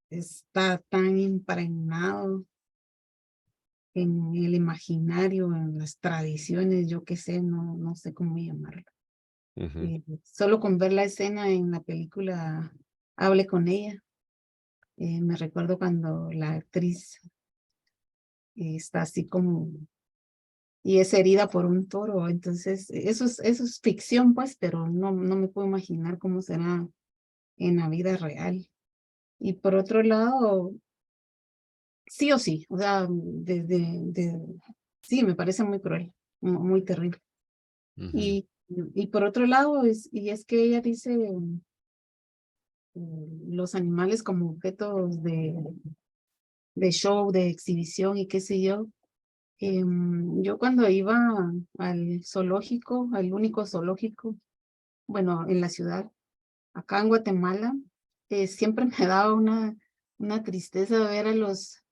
está tan impregnado en el imaginario, en las tradiciones, yo qué sé, no sé cómo llamarlo. Solo con ver la escena en la película Hable con ella, me recuerdo cuando la actriz está así como, y es herida por un toro, entonces eso es ficción pues, pero no me puedo imaginar cómo será en la vida real. Y por otro lado, sí o sí, o sea, sí, me parece muy cruel, muy terrible. Y por otro lado, es que ella dice los animales como objetos de show, de exhibición y qué sé yo. Yo cuando iba al zoológico, al único zoológico, bueno, en la ciudad, acá en Guatemala, siempre me daba una tristeza ver a los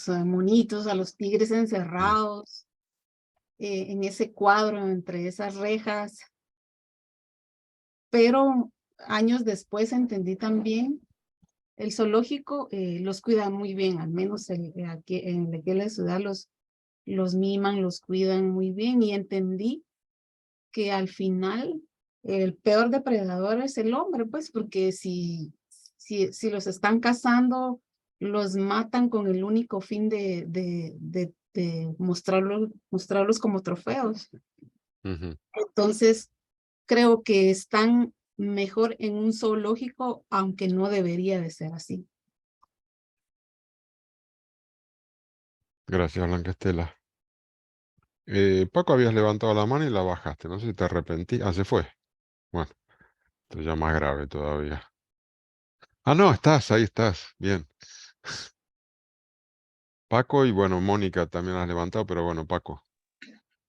monitos, a los tigres encerrados en ese cuadro, entre esas rejas. Pero años después entendí también, el zoológico los cuida muy bien, al menos aquí en la ciudad los miman, los cuidan muy bien, y entendí que al final el peor depredador es el hombre, pues, porque si los están cazando, los matan con el único fin de mostrarlos como trofeos. Ujú. Entonces, creo que están mejor en un zoológico, aunque no debería de ser así. Gracias, Blanca Estela. Paco, habías levantado la mano y la bajaste. No sé si te arrepentí. Ah, se fue. Bueno, esto ya más grave todavía. Ah, no, ahí estás. Bien. Paco y bueno, Mónica también has levantado, pero bueno, Paco.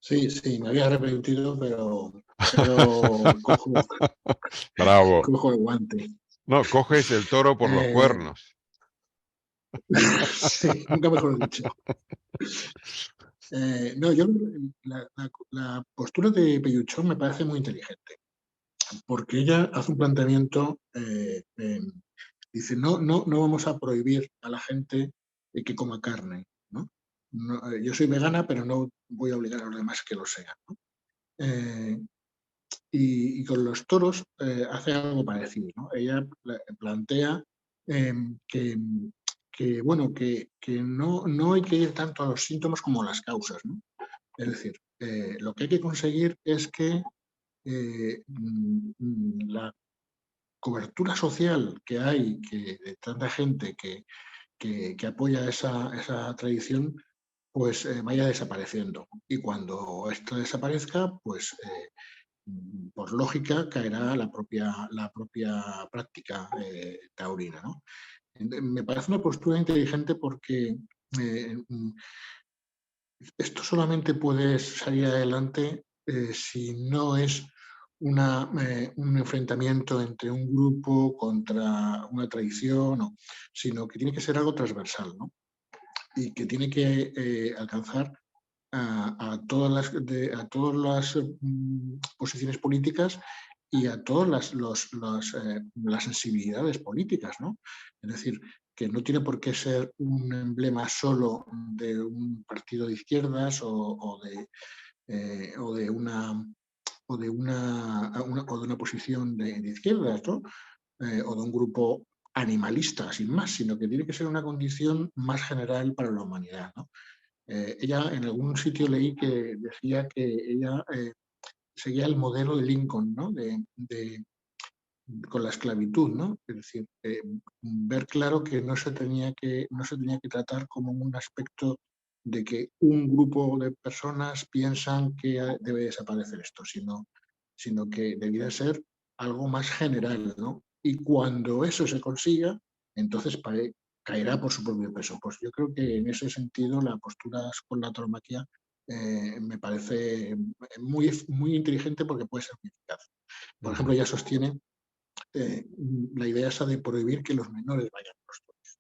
Sí, sí, me había arrepentido, pero cojo, Bravo. cojo el guante. No, coges el toro por los Eh, cuernos. sí, nunca mejor dicho. No, yo la postura de Pelluchón me parece muy inteligente, porque ella hace un planteamiento, dice, no vamos a prohibir a la gente que coma carne, ¿no? Yo soy vegana, pero no voy a obligar a los demás que lo sean, ¿no? Y con los toros hace algo parecido, ¿no? Ella plantea bueno, que no hay que ir tanto a los síntomas como a las causas, ¿no? Es decir, lo que hay que conseguir es que la cobertura social que hay, de tanta gente que apoya esa tradición, pues vaya desapareciendo. Y cuando esto desaparezca, pues por lógica caerá la propia práctica taurina, ¿no? Me parece una postura inteligente porque esto solamente puede salir adelante si no es un enfrentamiento entre un grupo contra una tradición, sino que tiene que ser algo transversal, ¿no? Y que tiene que alcanzar a todas las posiciones políticas y a todas las sensibilidades políticas, ¿no? Es decir, que no tiene por qué ser un emblema solo de un partido de izquierdas o de una posición de izquierdas, ¿no? O de un grupo animalista, sin más, sino que tiene que ser una condición más general para la humanidad, ¿no? Ella, en algún sitio leí que decía que ella seguía el modelo de Lincoln, ¿no? Con la esclavitud, ¿no? Es decir, ver claro que no se tenía que tratar como un aspecto de que un grupo de personas piensan que debe desaparecer esto, sino que debía ser algo más general, ¿no? Y cuando eso se consiga, entonces caerá por su propio peso. Pues yo creo que en ese sentido la postura con la tauromaquia me parece muy, muy inteligente porque puede ser muy eficaz. Por ejemplo, ella sostiene la idea esa de prohibir que los menores vayan a los toros.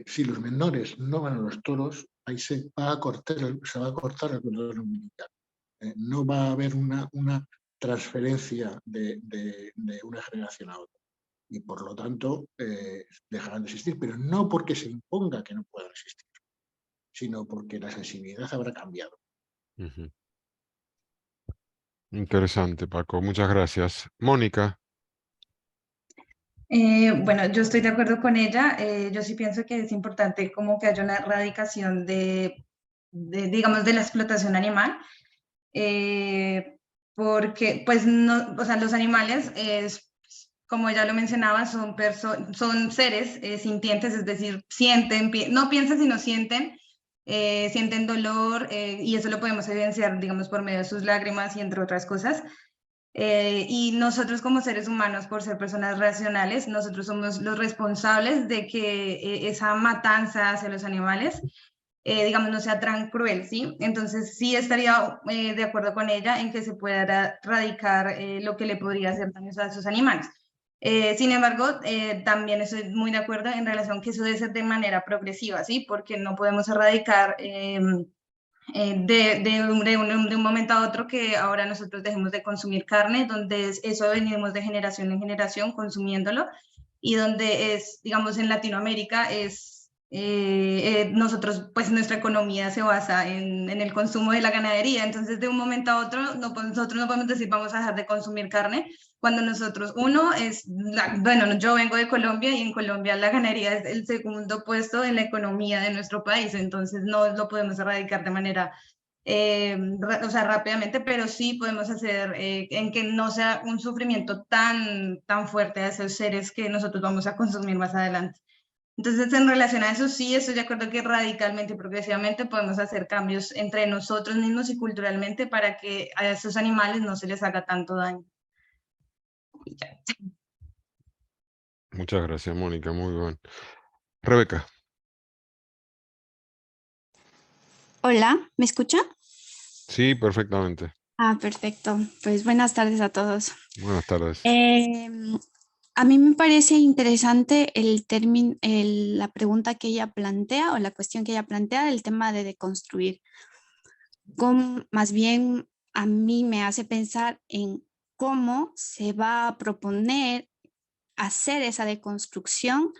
Si los menores no van a los toros, ahí se va a cortar el cordón umbilical. No va a haber una transferencia de una generación a otra. Y por lo tanto dejarán de existir, pero no porque se imponga que no puedan existir, sino porque la sensibilidad habrá cambiado. Interesante, Paco. Muchas gracias. Mónica. Bueno, yo estoy de acuerdo con ella. Yo sí pienso que es importante como que haya una erradicación digamos, de la explotación animal, porque, pues, no, o sea, los animales, como ella lo mencionaba, son seres sintientes, es decir, sienten, no piensan, sino sienten, sienten dolor, y eso lo podemos evidenciar, digamos, por medio de sus lágrimas y entre otras cosas. Y nosotros como seres humanos, por ser personas racionales, nosotros somos los responsables de que esa matanza hacia los animales, digamos, no sea tan cruel, ¿sí? Entonces sí estaría de acuerdo con ella en que se pueda erradicar lo que le podría hacer daños a esos animales. Sin embargo, también estoy muy de acuerdo en relación que eso debe ser de manera progresiva, ¿sí? Porque no podemos erradicar de un momento a otro que ahora nosotros dejemos de consumir carne, donde eso venimos de generación en generación consumiéndolo, y donde es, digamos, en Latinoamérica nosotros, pues nuestra economía se basa en el consumo de la ganadería. Entonces de un momento a otro nosotros no podemos decir vamos a dejar de consumir carne, cuando nosotros, bueno, yo vengo de Colombia y en Colombia la ganadería es el segundo puesto en la economía de nuestro país, entonces no lo podemos erradicar de manera o sea, rápidamente, pero sí podemos hacer en que no sea un sufrimiento tan fuerte a esos seres que nosotros vamos a consumir más adelante. Entonces, en relación a eso, sí estoy de acuerdo que radicalmente y progresivamente podemos hacer cambios entre nosotros mismos y culturalmente para que a esos animales no se les haga tanto daño. Y ya. Muchas gracias, Mónica, muy bien. Rebeca. Hola, ¿me escucha? Sí, perfectamente. Ah, perfecto. Pues buenas tardes a todos. Buenas tardes. A mí me parece interesante el término, la pregunta que ella plantea o la cuestión que ella plantea del tema de deconstruir. Más bien a mí me hace pensar en cómo se va a proponer hacer esa deconstrucción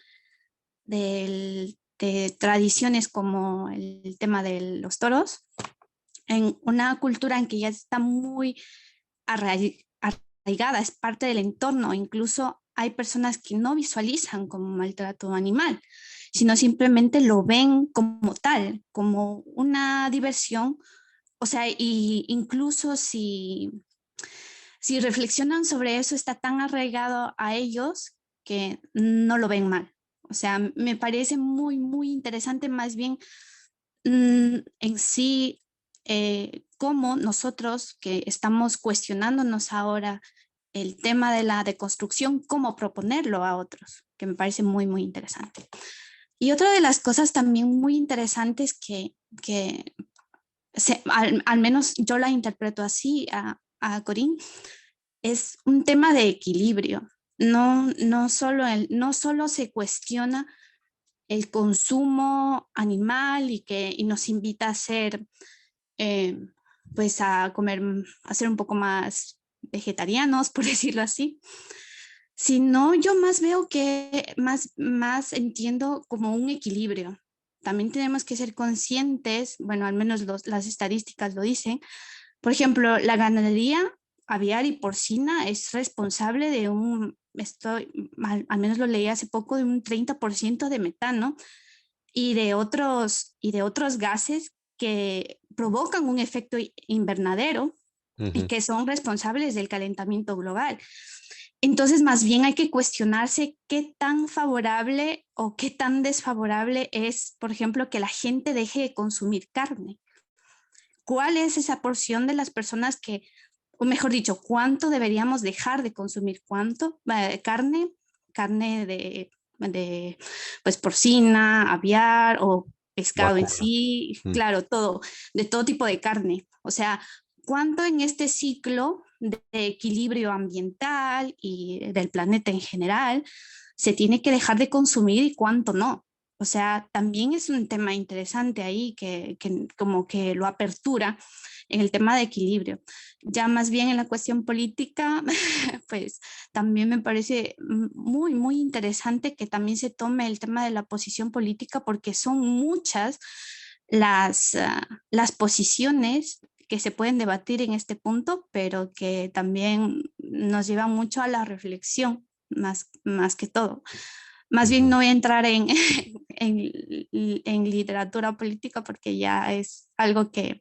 de tradiciones como el tema de los toros, en una cultura en que ya está muy arraigada, es parte del entorno. Incluso hay personas que no visualizan como maltrato animal, sino simplemente lo ven como tal, como una diversión. O sea, y incluso si reflexionan sobre eso, está tan arraigado a ellos que no lo ven mal. O sea, me parece muy, muy interesante más bien en sí cómo nosotros que estamos cuestionándonos ahora el tema de la deconstrucción, cómo proponerlo a otros, que me parece muy, muy interesante. Y otra de las cosas también muy interesantes que al menos yo la interpreto así a Corín, es un tema de equilibrio. No solo se cuestiona el consumo animal y nos invita a ser, pues a comer, a ser un poco más vegetarianos, por decirlo así, sino yo más veo que más entiendo como un equilibrio. También tenemos que ser conscientes, bueno, al menos las estadísticas lo dicen. Por ejemplo, la ganadería aviar y porcina es responsable de al menos lo leí hace poco, de un 30% de metano y de otros gases que provocan un efecto invernadero y que son responsables del calentamiento global. Entonces, más bien hay que cuestionarse qué tan favorable o qué tan desfavorable es, por ejemplo, que la gente deje de consumir carne. ¿Cuál es esa porción de las personas que, o mejor dicho, cuánto deberíamos dejar de consumir? ¿Cuánto? Carne de pues porcina, aviar o pescado en sí, claro, de todo tipo de carne. O sea, ¿cuánto en este ciclo de equilibrio ambiental y del planeta en general se tiene que dejar de consumir y cuánto no? O sea, también es un tema interesante ahí que como que lo apertura en el tema de equilibrio. Ya más bien en la cuestión política, pues también me parece muy, muy interesante que también se tome el tema de la posición política, porque son muchas las posiciones que se pueden debatir en este punto, pero que también nos llevan mucho a la reflexión, más que todo. Más bien no voy a entrar en literatura política porque ya es algo que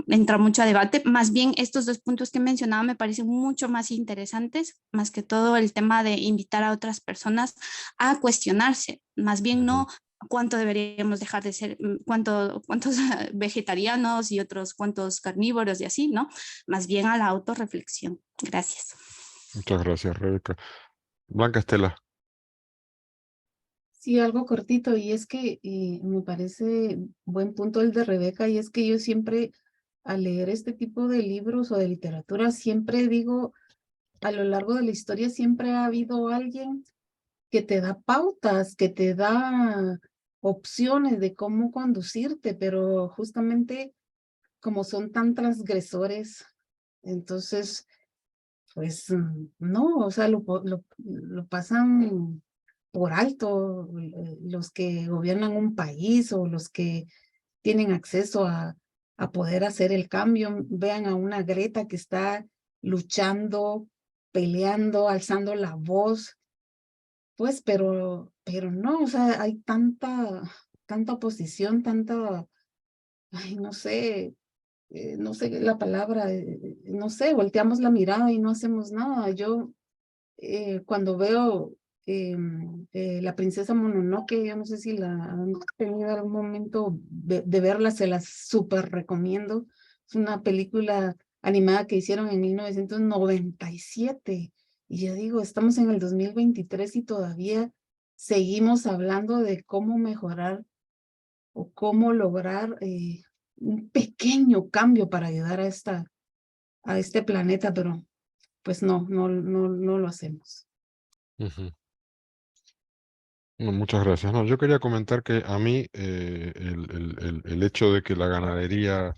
entra mucho a debate. Más bien estos dos puntos que he mencionado me parecen mucho más interesantes, más que todo el tema de invitar a otras personas a cuestionarse. Más bien no cuánto deberíamos dejar de ser, cuántos vegetarianos y otros cuántos carnívoros y así, ¿no? Más bien a la autorreflexión. Gracias. Muchas gracias, Rebeca. Blanca Estela. Sí, algo cortito, y es que me parece buen punto el de Rebeca, y es que yo siempre, al leer este tipo de libros o de literatura, siempre digo, a lo largo de la historia siempre ha habido alguien que te da pautas, que te da opciones de cómo conducirte, pero justamente como son tan transgresores, entonces, pues no, o sea, lo pasan por alto los que gobiernan un país o los que tienen acceso a poder hacer el cambio. Vean a una Greta que está luchando, peleando, alzando la voz, pues, pero no, o sea, hay tanta oposición, ay, no sé la palabra, no sé, volteamos la mirada y no hacemos nada. Yo cuando veo La princesa Mononoke, yo no sé si la han tenido algún momento de verla, se las súper recomiendo. Es una película animada que hicieron en 1997. Y yo digo, estamos en el 2023 y todavía seguimos hablando de cómo mejorar o cómo lograr un pequeño cambio para ayudar a este planeta, pero pues no lo hacemos. Ujú. No, muchas gracias. No, yo quería comentar que a mí el hecho de que la ganadería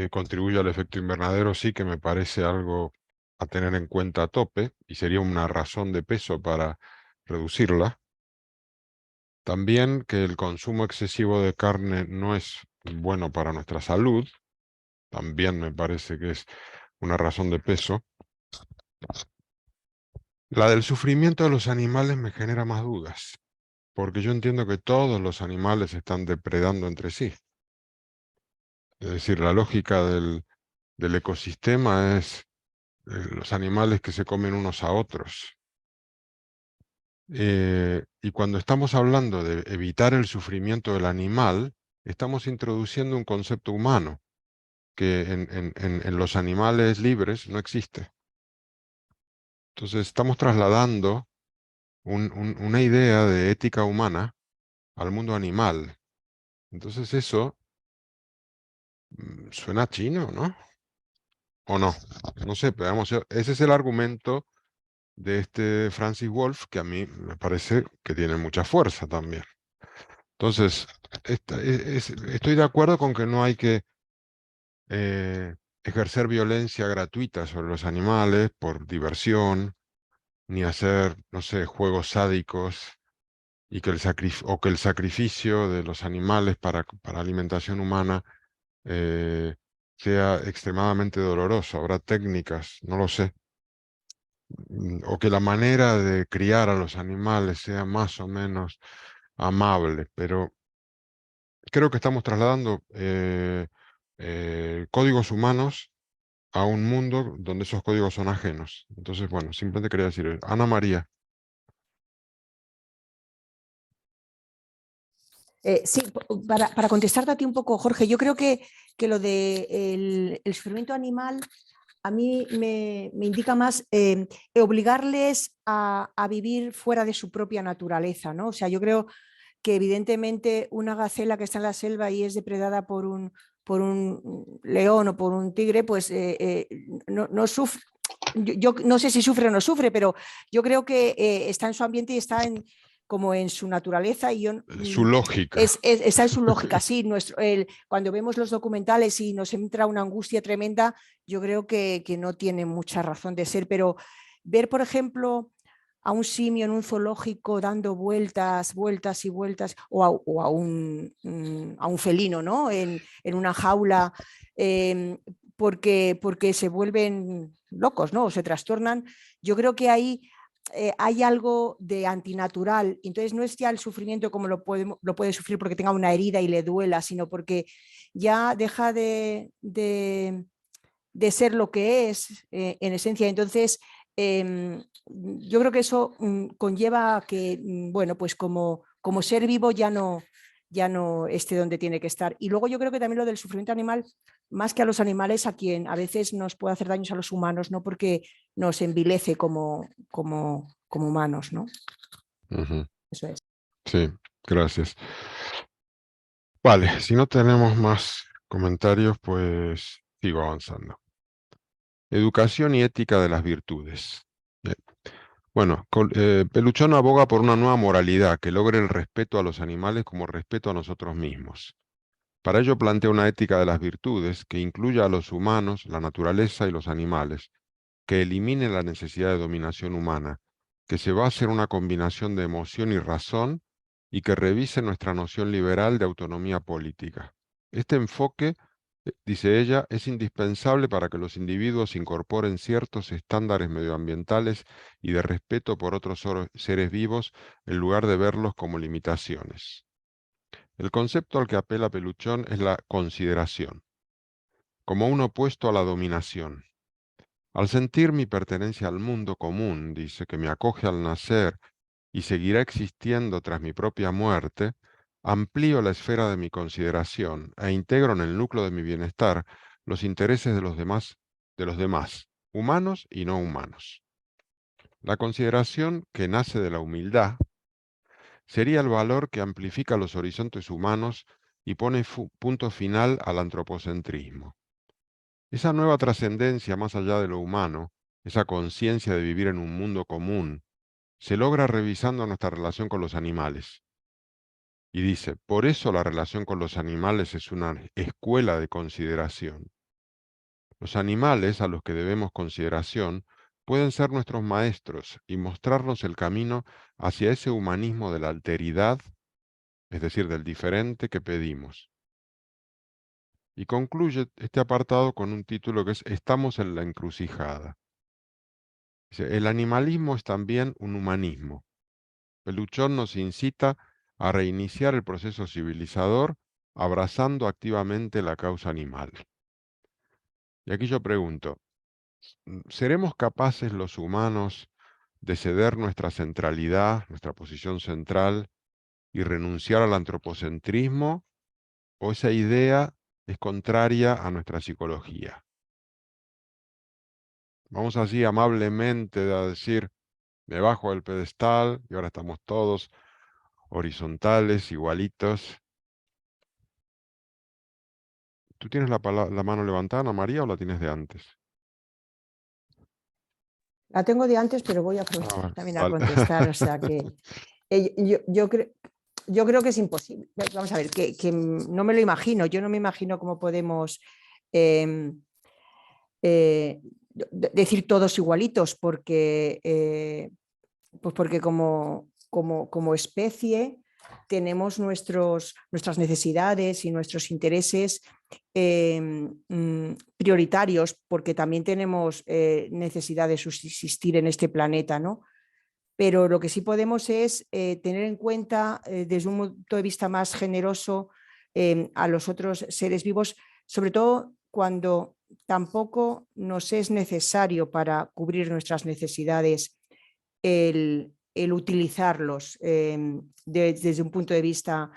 contribuya al efecto invernadero sí que me parece algo a tener en cuenta a tope y sería una razón de peso para reducirla. También que el consumo excesivo de carne no es bueno para nuestra salud, también me parece que es una razón de peso. La del sufrimiento de los animales me genera más dudas, porque yo entiendo que todos los animales están depredando entre sí. Es decir, la lógica del ecosistema es los animales que se comen unos a otros. Y cuando estamos hablando de evitar el sufrimiento del animal, estamos introduciendo un concepto humano que en los animales libres no existe. Entonces estamos trasladando una idea de ética humana al mundo animal. Entonces eso suena chino, ¿no? ¿O no? No sé, pero vamos, ese es el argumento de este Francis Wolff, que a mí me parece que tiene mucha fuerza también. Entonces, estoy de acuerdo con que no hay que ejercer violencia gratuita sobre los animales por diversión, ni hacer, no sé, juegos sádicos, y que el sacrificio de los animales para alimentación humana sea extremadamente doloroso. Habrá técnicas, no lo sé. O que la manera de criar a los animales sea más o menos amable, pero creo que estamos trasladando códigos humanos a un mundo donde esos códigos son ajenos. Entonces, bueno, simplemente quería decir, Ana María. Sí, para contestarte a ti un poco, Jorge, yo creo que lo de el sufrimiento animal a mí me indica más obligarles a vivir fuera de su propia naturaleza, ¿no? O sea, yo creo que evidentemente una gacela que está en la selva y es depredada por un león o por un tigre, pues no sufre. Yo no sé si sufre o no sufre, pero yo creo que está en su ambiente y está como en su naturaleza y Su lógica. Está en su lógica, sí. Cuando vemos los documentales y nos entra una angustia tremenda, yo creo que no tiene mucha razón de ser, pero ver, por ejemplo, a un simio en un zoológico dando vueltas y vueltas, o a un felino, ¿no? en una jaula, porque se vuelven locos, ¿no? O se trastornan. Yo creo que ahí hay algo de antinatural. Entonces no es ya el sufrimiento como lo puede sufrir porque tenga una herida y le duela, sino porque ya deja de ser lo que es en esencia. Entonces yo creo que eso conlleva que, bueno, pues como como ser vivo ya no esté donde tiene que estar. Y luego yo creo que también lo del sufrimiento animal, más que a los animales, a quien a veces nos puede hacer daños a los humanos, ¿no? Porque nos envilece como humanos, ¿no? Eso es. Sí, gracias. Vale, si no tenemos más comentarios, pues sigo avanzando. Educación y ética de las virtudes. Bien. Bueno, Peluchón aboga por una nueva moralidad que logre el respeto a los animales como respeto a nosotros mismos. Para ello plantea una ética de las virtudes que incluya a los humanos, la naturaleza y los animales, que elimine la necesidad de dominación humana, que se base en una combinación de emoción y razón y que revise nuestra noción liberal de autonomía política. Este enfoque, dice ella, es indispensable para que los individuos incorporen ciertos estándares medioambientales y de respeto por otros seres vivos en lugar de verlos como limitaciones. El concepto al que apela Peluchón es la consideración, como un opuesto a la dominación. Al sentir mi pertenencia al mundo común, dice, que me acoge al nacer y seguirá existiendo tras mi propia muerte, amplío la esfera de mi consideración e integro en el núcleo de mi bienestar los intereses de los demás, humanos y no humanos. La consideración que nace de la humildad sería el valor que amplifica los horizontes humanos y pone punto final al antropocentrismo. Esa nueva trascendencia más allá de lo humano, esa conciencia de vivir en un mundo común, se logra revisando nuestra relación con los animales. Y dice, por eso la relación con los animales es una escuela de consideración. Los animales a los que debemos consideración pueden ser nuestros maestros y mostrarnos el camino hacia ese humanismo de la alteridad, es decir, del diferente que pedimos. Y concluye este apartado con un título que es Estamos en la encrucijada. Dice, el animalismo es también un humanismo. Peluchón nos incita a reiniciar el proceso civilizador abrazando activamente la causa animal. Y aquí yo pregunto, ¿seremos capaces los humanos de ceder nuestra centralidad, nuestra posición central y renunciar al antropocentrismo? ¿O esa idea es contraria a nuestra psicología? Vamos así amablemente a decir, me bajo del pedestal y ahora estamos todos horizontales, igualitos. ¿Tú tienes la mano levantada, Ana María, o la tienes de antes? La tengo de antes, pero voy a aprovechar Bueno, también a vale. contestar. O sea que yo creo que es imposible. Vamos a ver, que no me lo imagino. Yo no me imagino cómo podemos decir todos igualitos, porque, pues porque como especie tenemos nuestras necesidades y nuestros intereses prioritarios, porque también tenemos necesidad de subsistir en este planeta, ¿no? Pero lo que sí podemos es tener en cuenta desde un punto de vista más generoso a los otros seres vivos, sobre todo cuando tampoco nos es necesario para cubrir nuestras necesidades el utilizarlos desde un punto de vista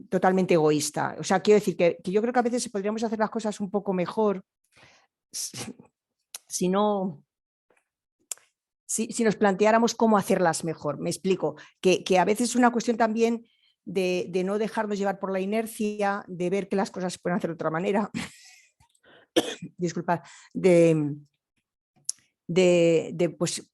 totalmente egoísta. O sea, quiero decir que yo creo que a veces podríamos hacer las cosas un poco mejor si nos planteáramos cómo hacerlas mejor. Me explico, que a veces es una cuestión también de no dejarnos llevar por la inercia, de ver que las cosas se pueden hacer de otra manera. Disculpad, pues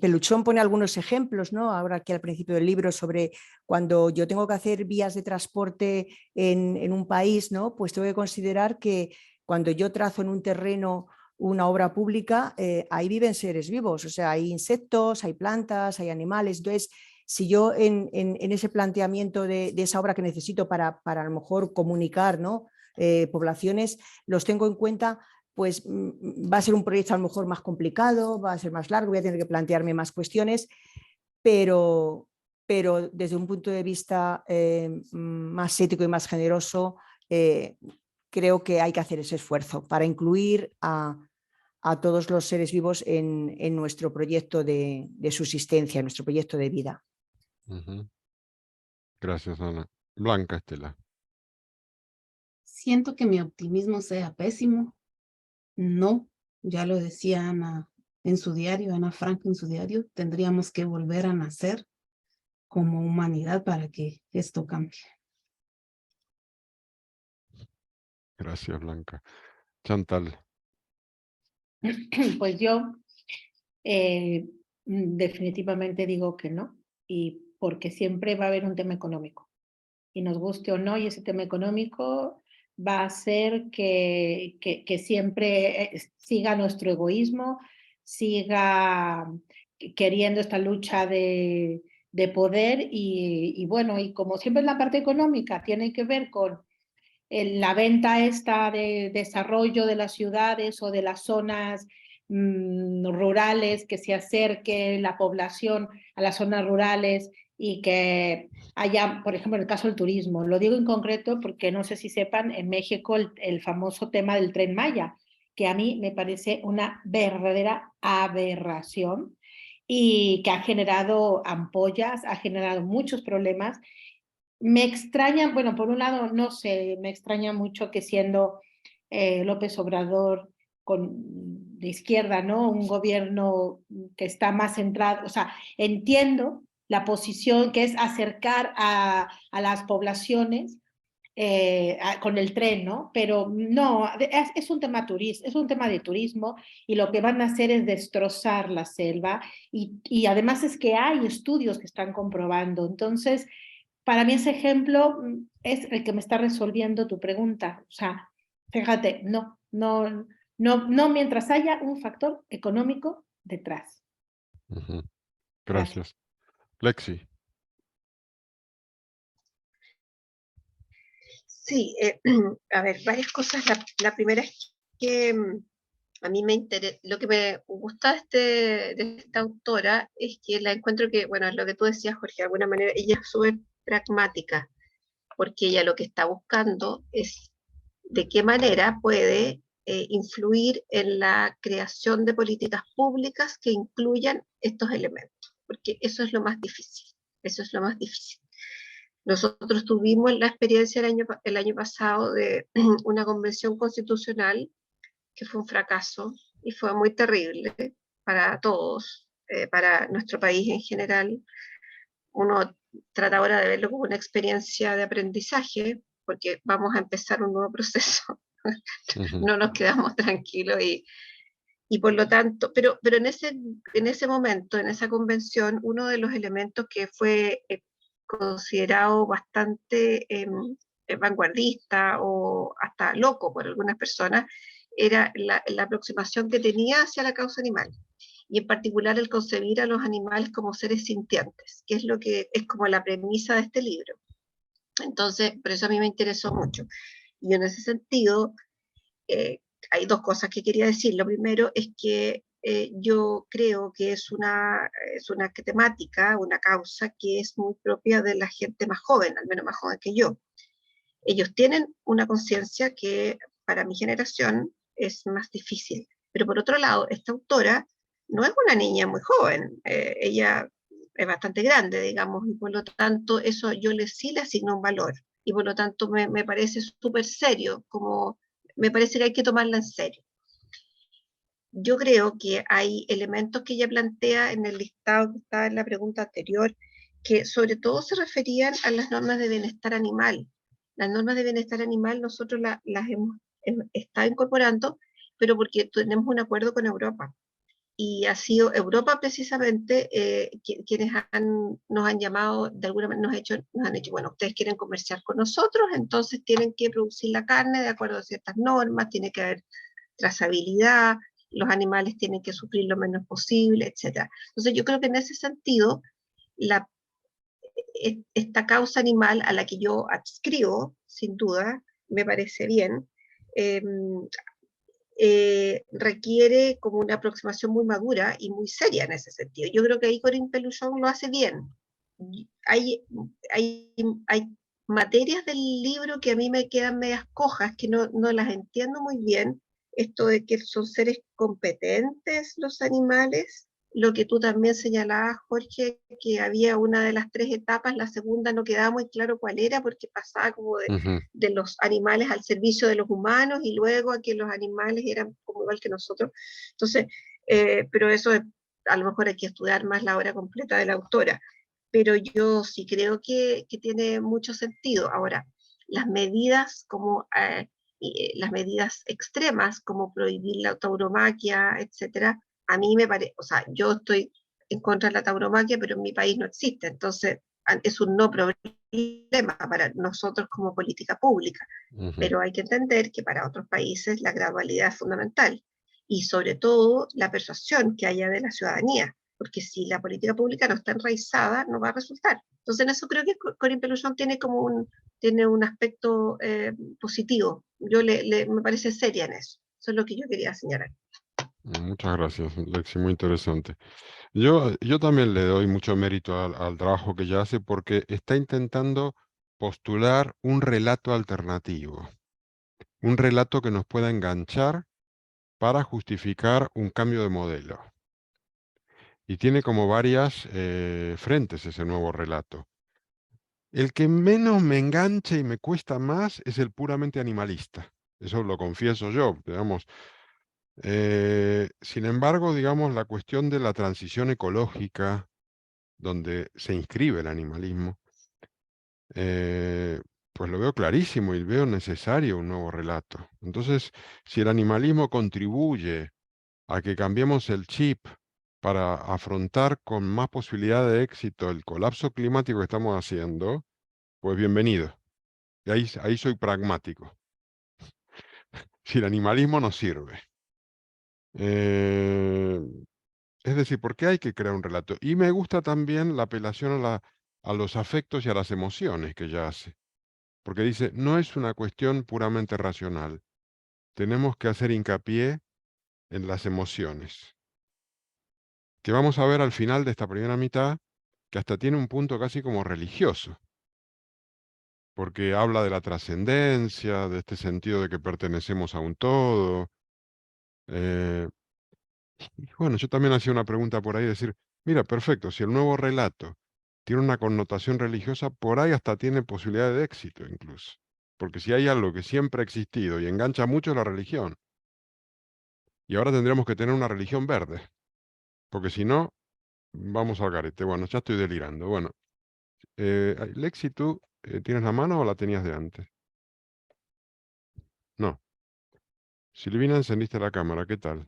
Peluchón pone algunos ejemplos, ¿no? Ahora aquí al principio del libro sobre cuando yo tengo que hacer vías de transporte en un país, ¿no? Pues tengo que considerar que cuando yo trazo en un terreno una obra pública, ahí viven seres vivos, o sea, hay insectos, hay plantas, hay animales. Entonces, si yo en ese planteamiento de esa obra que necesito para a lo mejor comunicar, ¿no? Poblaciones, los tengo en cuenta, pues va a ser un proyecto a lo mejor más complicado, va a ser más largo, voy a tener que plantearme más cuestiones, pero desde un punto de vista más ético y más generoso, creo que hay que hacer ese esfuerzo para incluir a todos los seres vivos en nuestro proyecto de subsistencia, en nuestro proyecto de vida. Ujú. Gracias, Ana. Blanca Estela. Siento que mi optimismo sea pésimo. No, ya lo decía Ana en su diario, Ana Frank en su diario, tendríamos que volver a nacer como humanidad para que esto cambie. Gracias, Blanca. Chantal. Pues yo definitivamente digo que no, y porque siempre va a haber un tema económico, y nos guste o no, y ese tema económico va a hacer que siempre siga nuestro egoísmo, siga queriendo esta lucha de poder, y bueno, y como siempre es la parte económica, tiene que ver con la venta esta de desarrollo de las ciudades o de las zonas rurales, que se acerque la población a las zonas rurales y que haya, por ejemplo, en el caso del turismo. Lo digo en concreto porque no sé si sepan, en México el famoso tema del Tren Maya, que a mí me parece una verdadera aberración y que ha generado ampollas, ha generado muchos problemas. Me extraña, bueno, por un lado, no sé, me extraña mucho que siendo López Obrador de izquierda, ¿no? Un gobierno que está más centrado, o sea, entiendo la posición que es acercar a las poblaciones con el tren, ¿no? Pero no, es un tema es un tema de turismo, y lo que van a hacer es destrozar la selva, y además es que hay estudios que están comprobando. Entonces, para mí ese ejemplo es el que me está resolviendo tu pregunta. O sea, fíjate, no mientras haya un factor económico detrás. Ujú. Gracias. Gracias. Lexi. Sí, a ver, varias cosas. La primera es que a mí lo que me gusta de esta autora es que la encuentro que, bueno, es lo que tú decías, Jorge, de alguna manera ella es súper pragmática, porque ella lo que está buscando es de qué manera puede influir en la creación de políticas públicas que incluyan estos elementos, porque eso es lo más difícil, eso es lo más difícil. Nosotros tuvimos la experiencia el año pasado de una convención constitucional que fue un fracaso y fue muy terrible para todos, para nuestro país en general. Uno trata ahora de verlo como una experiencia de aprendizaje, porque vamos a empezar un nuevo proceso. Ujú. No nos quedamos tranquilos y por lo tanto, pero en ese momento, en esa convención, uno de los elementos que fue considerado bastante vanguardista o hasta loco por algunas personas, era la aproximación que tenía hacia la causa animal, y en particular el concebir a los animales como seres sintientes, que es lo que es como la premisa de este libro. Entonces, por eso a mí me interesó mucho. Y en ese sentido, hay dos cosas que quería decir. Lo primero es que yo creo que es una temática, una causa que es muy propia de la gente más joven, al menos más joven que yo. Ellos tienen una conciencia que para mi generación es más difícil. Pero por otro lado, esta autora no es una niña muy joven, ella es bastante grande, digamos, y por lo tanto eso yo sí le asigno un valor, y por lo tanto me parece súper serio, como me parece que hay que tomarla en serio. Yo creo que hay elementos que ella plantea en el listado que estaba en la pregunta anterior, que sobre todo se referían a las normas de bienestar animal. Las normas de bienestar animal nosotros las hemos estado incorporando, pero porque tenemos un acuerdo con Europa. Y ha sido Europa precisamente quienes nos han llamado, de alguna manera nos han dicho, bueno, ustedes quieren comerciar con nosotros, entonces tienen que producir la carne de acuerdo a ciertas normas, tiene que haber trazabilidad, los animales tienen que sufrir lo menos posible, etc. Entonces yo creo que en ese sentido, esta causa animal a la que yo adscribo, sin duda, me parece bien, requiere como una aproximación muy madura y muy seria en ese sentido. Yo creo que ahí Corinne Peluchon lo hace bien. Hay, hay materias del libro que a mí me quedan medias cojas, que no las entiendo muy bien. Esto de que son seres competentes los animales, lo que tú también señalabas, Jorge, que había una de las 3 etapas, la segunda no quedaba muy claro cuál era, porque pasaba como Ujú. de los animales al servicio de los humanos y luego a que los animales eran como igual que nosotros. Entonces, pero eso a lo mejor hay que estudiar más la obra completa de la autora, pero yo sí creo que tiene mucho sentido. Ahora, las medidas como las medidas extremas, como prohibir la tauromaquia, etcétera, a mí me parece, o sea, yo estoy en contra de la tauromaquia, pero en mi país no existe, entonces es un no problema para nosotros como política pública, Ujú. pero hay que entender que para otros países la gradualidad es fundamental y sobre todo la persuasión que haya de la ciudadanía, porque si la política pública no está enraizada, no va a resultar. Entonces en eso creo que Corinne Peluchón tiene como tiene un aspecto positivo. Me parece seria en eso. Eso es lo que yo quería señalar. Muchas gracias, Lexi, muy interesante. Yo también le doy mucho mérito al trabajo que ella hace porque está intentando postular un relato alternativo, un relato que nos pueda enganchar para justificar un cambio de modelo. Y tiene como varias frentes ese nuevo relato. El que menos me engancha y me cuesta más es el puramente animalista. Eso lo confieso yo, digamos. Sin embargo, digamos, la cuestión de la transición ecológica, donde se inscribe el animalismo, pues lo veo clarísimo y veo necesario un nuevo relato. Entonces, si el animalismo contribuye a que cambiemos el chip para afrontar con más posibilidad de éxito el colapso climático que estamos haciendo, pues bienvenido. Y ahí soy pragmático. Si el animalismo nos sirve. Es decir, ¿por qué hay que crear un relato? Y me gusta también la apelación a los afectos y a las emociones que ella hace. Porque dice, no es una cuestión puramente racional. Tenemos que hacer hincapié en las emociones. Que vamos a ver al final de esta primera mitad, que hasta tiene un punto casi como religioso. Porque habla de la trascendencia, de este sentido de que pertenecemos a un todo. Y bueno, yo también hacía una pregunta por ahí, decir, mira, perfecto, si el nuevo relato tiene una connotación religiosa, por ahí hasta tiene posibilidad de éxito incluso. Porque si hay algo que siempre ha existido y engancha mucho es la religión. Y ahora tendríamos que tener una religión verde. Porque si no, vamos al garete. Bueno, ya estoy delirando. Bueno, Lexi, ¿tú tienes la mano o la tenías de antes? No. Silvina, encendiste la cámara, ¿qué tal?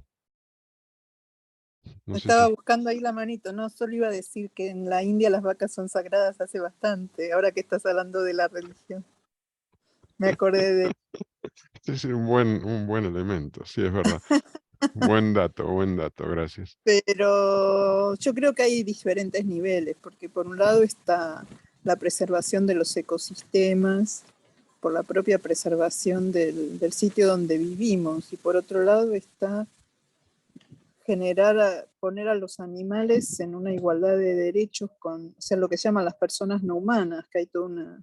No sé Estaba si... buscando ahí la manito, no, solo iba a decir que en la India las vacas son sagradas hace bastante, ahora que estás hablando de la religión. Me acordé de... Es un buen elemento, sí, es verdad. Buen dato, gracias. Pero yo creo que hay diferentes niveles, porque por un lado está la preservación de los ecosistemas, por la propia preservación del sitio donde vivimos, y por otro lado está poner a los animales en una igualdad de derechos con, o sea, lo que se llaman las personas no humanas, que hay toda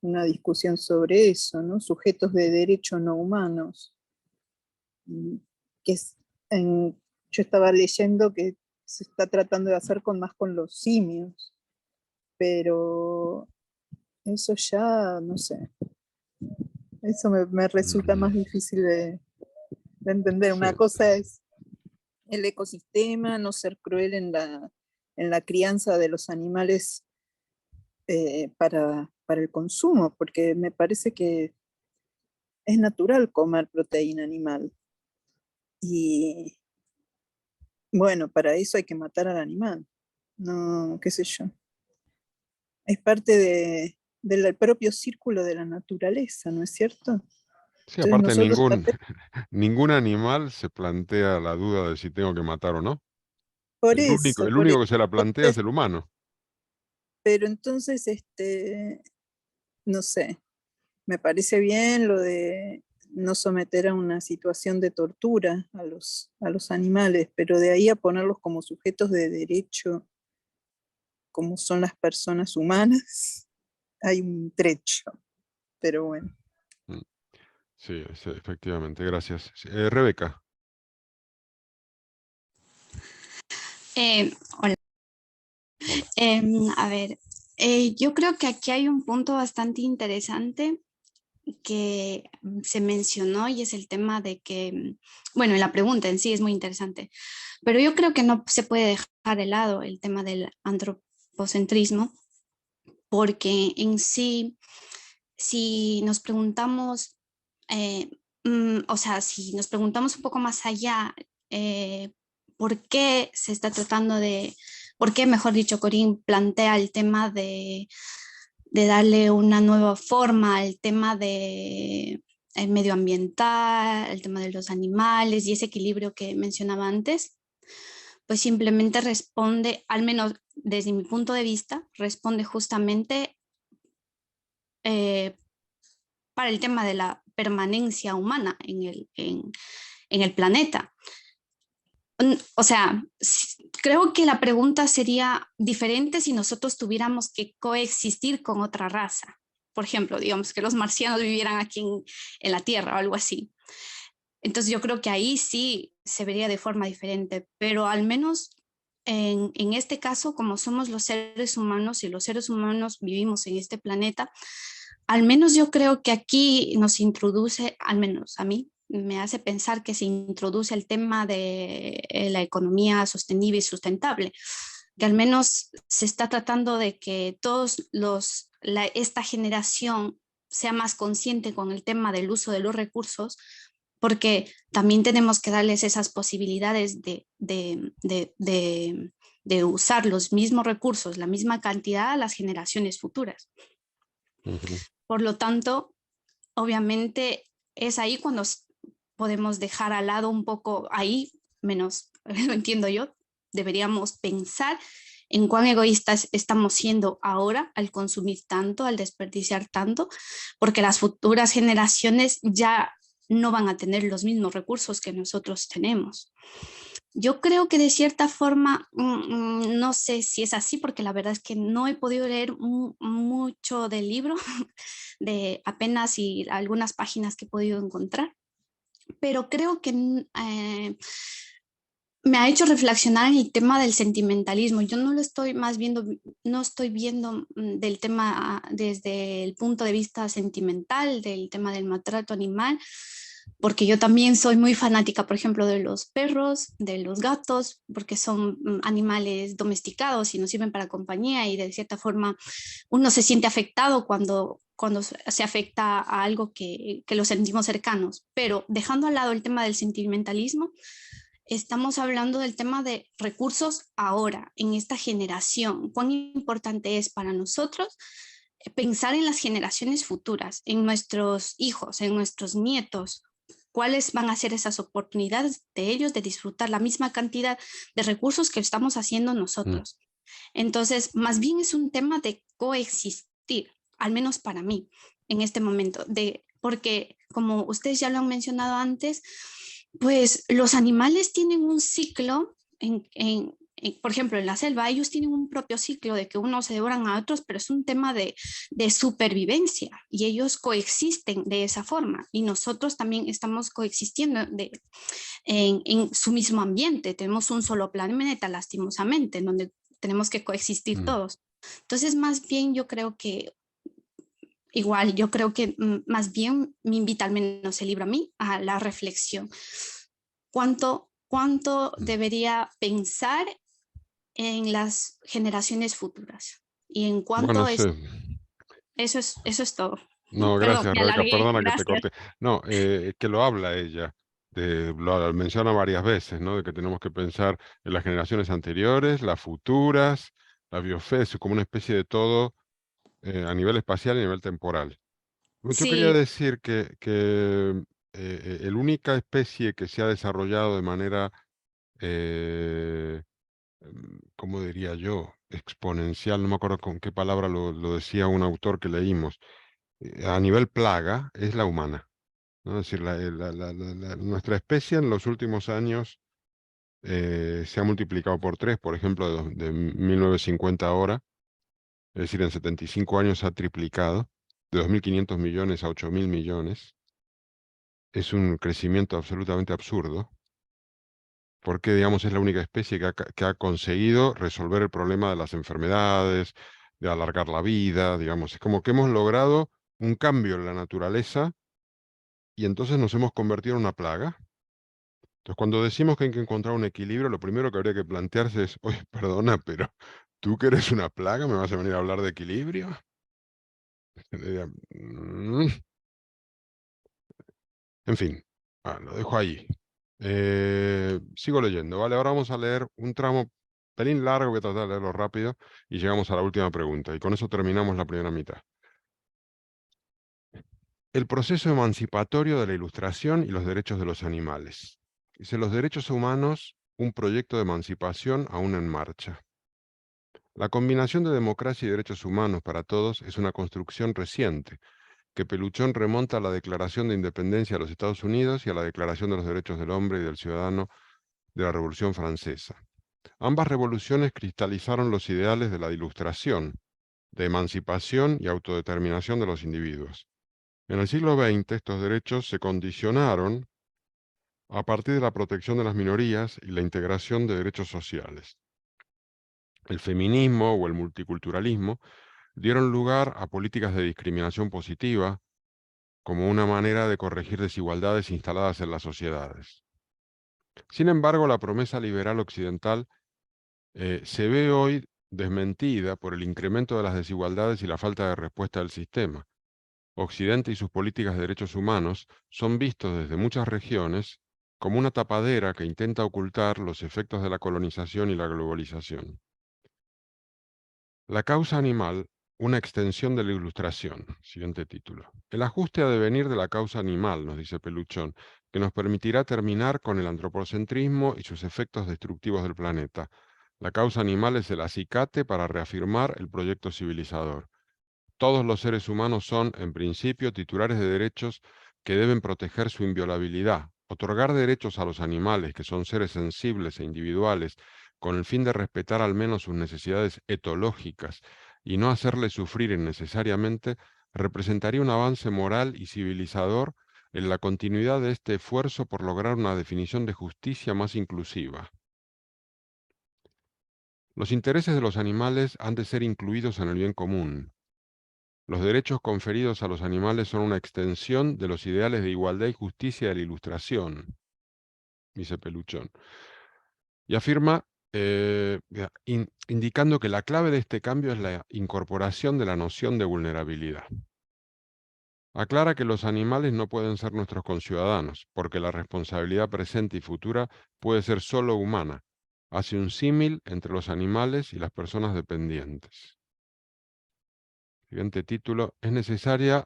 una discusión sobre eso, ¿no? Sujetos de derecho no humanos. Que es, yo estaba leyendo que se está tratando de hacer más con los simios, pero eso ya, no sé, eso me resulta más difícil de entender. Sí, Una cosa es el ecosistema, no ser cruel en la crianza de los animales para el consumo, porque me parece que es natural comer proteína animal. Y bueno, para eso hay que matar al animal. No, qué sé yo. Es parte del propio círculo de la naturaleza, ¿no es cierto? sí, Entonces aparte nosotros ningún animal se plantea la duda de si tengo que matar o no. por El único, eso, el por único eso. que se la plantea es Entonces, el humano. pero entonces, no sé, me parece bien lo de no someter a una situación de tortura a los animales, pero de ahí a ponerlos como sujetos de derecho, como son las personas humanas, hay un trecho, pero bueno. Mm, sí, efectivamente, gracias. Sí, Rebeca. Hola. Hola. A ver, yo creo que aquí hay un punto bastante interesante que se mencionó y es el tema de que, bueno, la pregunta en sí es muy interesante, pero yo creo que no se puede dejar de lado el tema del antropocentrismo, porque en sí, si nos preguntamos, o sea, si nos preguntamos un poco más allá, ¿por qué se está tratando de, por qué, mejor dicho, Corín plantea el tema de darle una nueva forma al tema de el medioambiental, el tema de los animales y ese equilibrio que mencionaba antes? Pues simplemente responde, al menos desde mi punto de vista, responde justamente para el tema de la permanencia humana en el planeta. O sea, creo que la pregunta sería diferente si nosotros tuviéramos que coexistir con otra raza. Por ejemplo, digamos que los marcianos vivieran aquí en la Tierra o algo así. Entonces yo creo que ahí sí se vería de forma diferente, pero al menos en este caso, como somos los seres humanos y los seres humanos vivimos en este planeta, al menos yo creo que aquí nos introduce, al menos a mí, me hace pensar que se introduce el tema de la economía sostenible y sustentable, que al menos se está tratando de que esta generación sea más consciente con el tema del uso de los recursos, porque también tenemos que darles esas posibilidades de usar los mismos recursos, la misma cantidad a las generaciones futuras. Por lo tanto, obviamente es ahí cuando podemos dejar al lado un poco, ahí menos, lo entiendo yo, deberíamos pensar en cuán egoístas estamos siendo ahora al consumir tanto, al desperdiciar tanto, porque las futuras generaciones ya no van a tener los mismos recursos que nosotros tenemos. Yo creo que de cierta forma, no sé si es así, porque la verdad es que no he podido leer mucho del libro, de apenas y algunas páginas que he podido encontrar, pero creo que me ha hecho reflexionar en el tema del sentimentalismo. Yo no lo estoy más viendo, no estoy viendo del tema desde el punto de vista sentimental, del tema del maltrato animal, porque yo también soy muy fanática, por ejemplo, de los perros, de los gatos, porque son animales domesticados y nos sirven para compañía y de cierta forma uno se siente afectado cuando se afecta a algo que lo sentimos cercanos. Pero dejando al lado el tema del sentimentalismo, estamos hablando del tema de recursos ahora, en esta generación. Cuán importante es para nosotros pensar en las generaciones futuras, en nuestros hijos, en nuestros nietos, cuáles van a ser esas oportunidades de ellos de disfrutar la misma cantidad de recursos que estamos haciendo nosotros. Entonces, más bien es un tema de coexistir, al menos para mí, en este momento, porque como ustedes ya lo han mencionado antes, pues los animales tienen un ciclo, por ejemplo, en la selva, ellos tienen un propio ciclo de que unos se devoran a otros, pero es un tema de supervivencia y ellos coexisten de esa forma y nosotros también estamos coexistiendo en su mismo ambiente. Tenemos un solo planeta, lastimosamente, en donde tenemos que coexistir todos. Entonces, más bien yo creo que igual, yo creo que más bien me invita al menos el libro a mí a la reflexión. ¿Cuánto debería pensar en las generaciones futuras? Y en cuanto Bueno, sí. Eso es todo. No, Perdón, gracias, me Rebeca, alargué, perdona que te gracias. corté. No, que lo habla ella, lo menciona varias veces, ¿no? De que tenemos que pensar en las generaciones anteriores, las futuras, la biosfera, es como una especie de todo a nivel espacial y a nivel temporal. Yo quería Sí, decir que la única especie que se ha desarrollado de manera, ¿cómo diría yo? Exponencial, no me acuerdo con qué palabra lo decía un autor que leímos, a nivel plaga, es la humana, ¿no? Es decir, nuestra especie en los últimos años se ha multiplicado por 3, por ejemplo, de 1950 ahora, es decir, en 75 años se ha triplicado, de 2.500 millones a 8.000 millones. Es un crecimiento absolutamente absurdo. porque, digamos, es la única especie que ha conseguido resolver el problema de las enfermedades, de alargar la vida, digamos. Es como que hemos logrado un cambio en la naturaleza y entonces nos hemos convertido en una plaga. Entonces, cuando decimos que hay que encontrar un equilibrio, lo primero que habría que plantearse es, oye, perdona, pero tú que eres una plaga, ¿me vas a venir a hablar de equilibrio? Le diría, "Mm". En fin, lo dejo ahí. Sigo leyendo, ¿vale? Ahora vamos a leer un tramo pelín largo, voy a tratar de leerlo rápido, y llegamos a la última pregunta, y con eso terminamos la primera mitad. El proceso emancipatorio de la Ilustración y los derechos de los animales. Dice, los derechos humanos, un proyecto de emancipación aún en marcha. La combinación de democracia y derechos humanos para todos es una construcción reciente, que Peluchón remonta a la Declaración de Independencia de los Estados Unidos y a la Declaración de los Derechos del Hombre y del Ciudadano de la Revolución Francesa. Ambas revoluciones cristalizaron los ideales de la Ilustración, de emancipación y autodeterminación de los individuos. En el siglo XX, estos derechos se condicionaron a partir de la protección de las minorías y la integración de derechos sociales. El feminismo o el multiculturalismo dieron lugar a políticas de discriminación positiva, como una manera de corregir desigualdades instaladas en las sociedades. Sin embargo, la promesa liberal occidental se ve hoy desmentida por el incremento de las desigualdades y la falta de respuesta del sistema. Occidente y sus políticas de derechos humanos son vistos desde muchas regiones como una tapadera que intenta ocultar los efectos de la colonización y la globalización. La causa animal, una extensión de la Ilustración. Siguiente título. El ajuste a devenir de la causa animal, nos dice Peluchón, que nos permitirá terminar con el antropocentrismo y sus efectos destructivos del planeta. La causa animal es el acicate para reafirmar el proyecto civilizador. Todos los seres humanos son, en principio, titulares de derechos que deben proteger su inviolabilidad. Otorgar derechos a los animales, que son seres sensibles e individuales, con el fin de respetar al menos sus necesidades etológicas y no hacerles sufrir innecesariamente, representaría un avance moral y civilizador en la continuidad de este esfuerzo por lograr una definición de justicia más inclusiva. Los intereses de los animales han de ser incluidos en el bien común. Los derechos conferidos a los animales son una extensión de los ideales de igualdad y justicia de la Ilustración, dice Peluchón. Y afirma, indicando que la clave de este cambio es la incorporación de la noción de vulnerabilidad. Aclara que los animales no pueden ser nuestros conciudadanos, porque la responsabilidad presente y futura puede ser solo humana. Hace un símil entre los animales y las personas dependientes. Siguiente título, es necesaria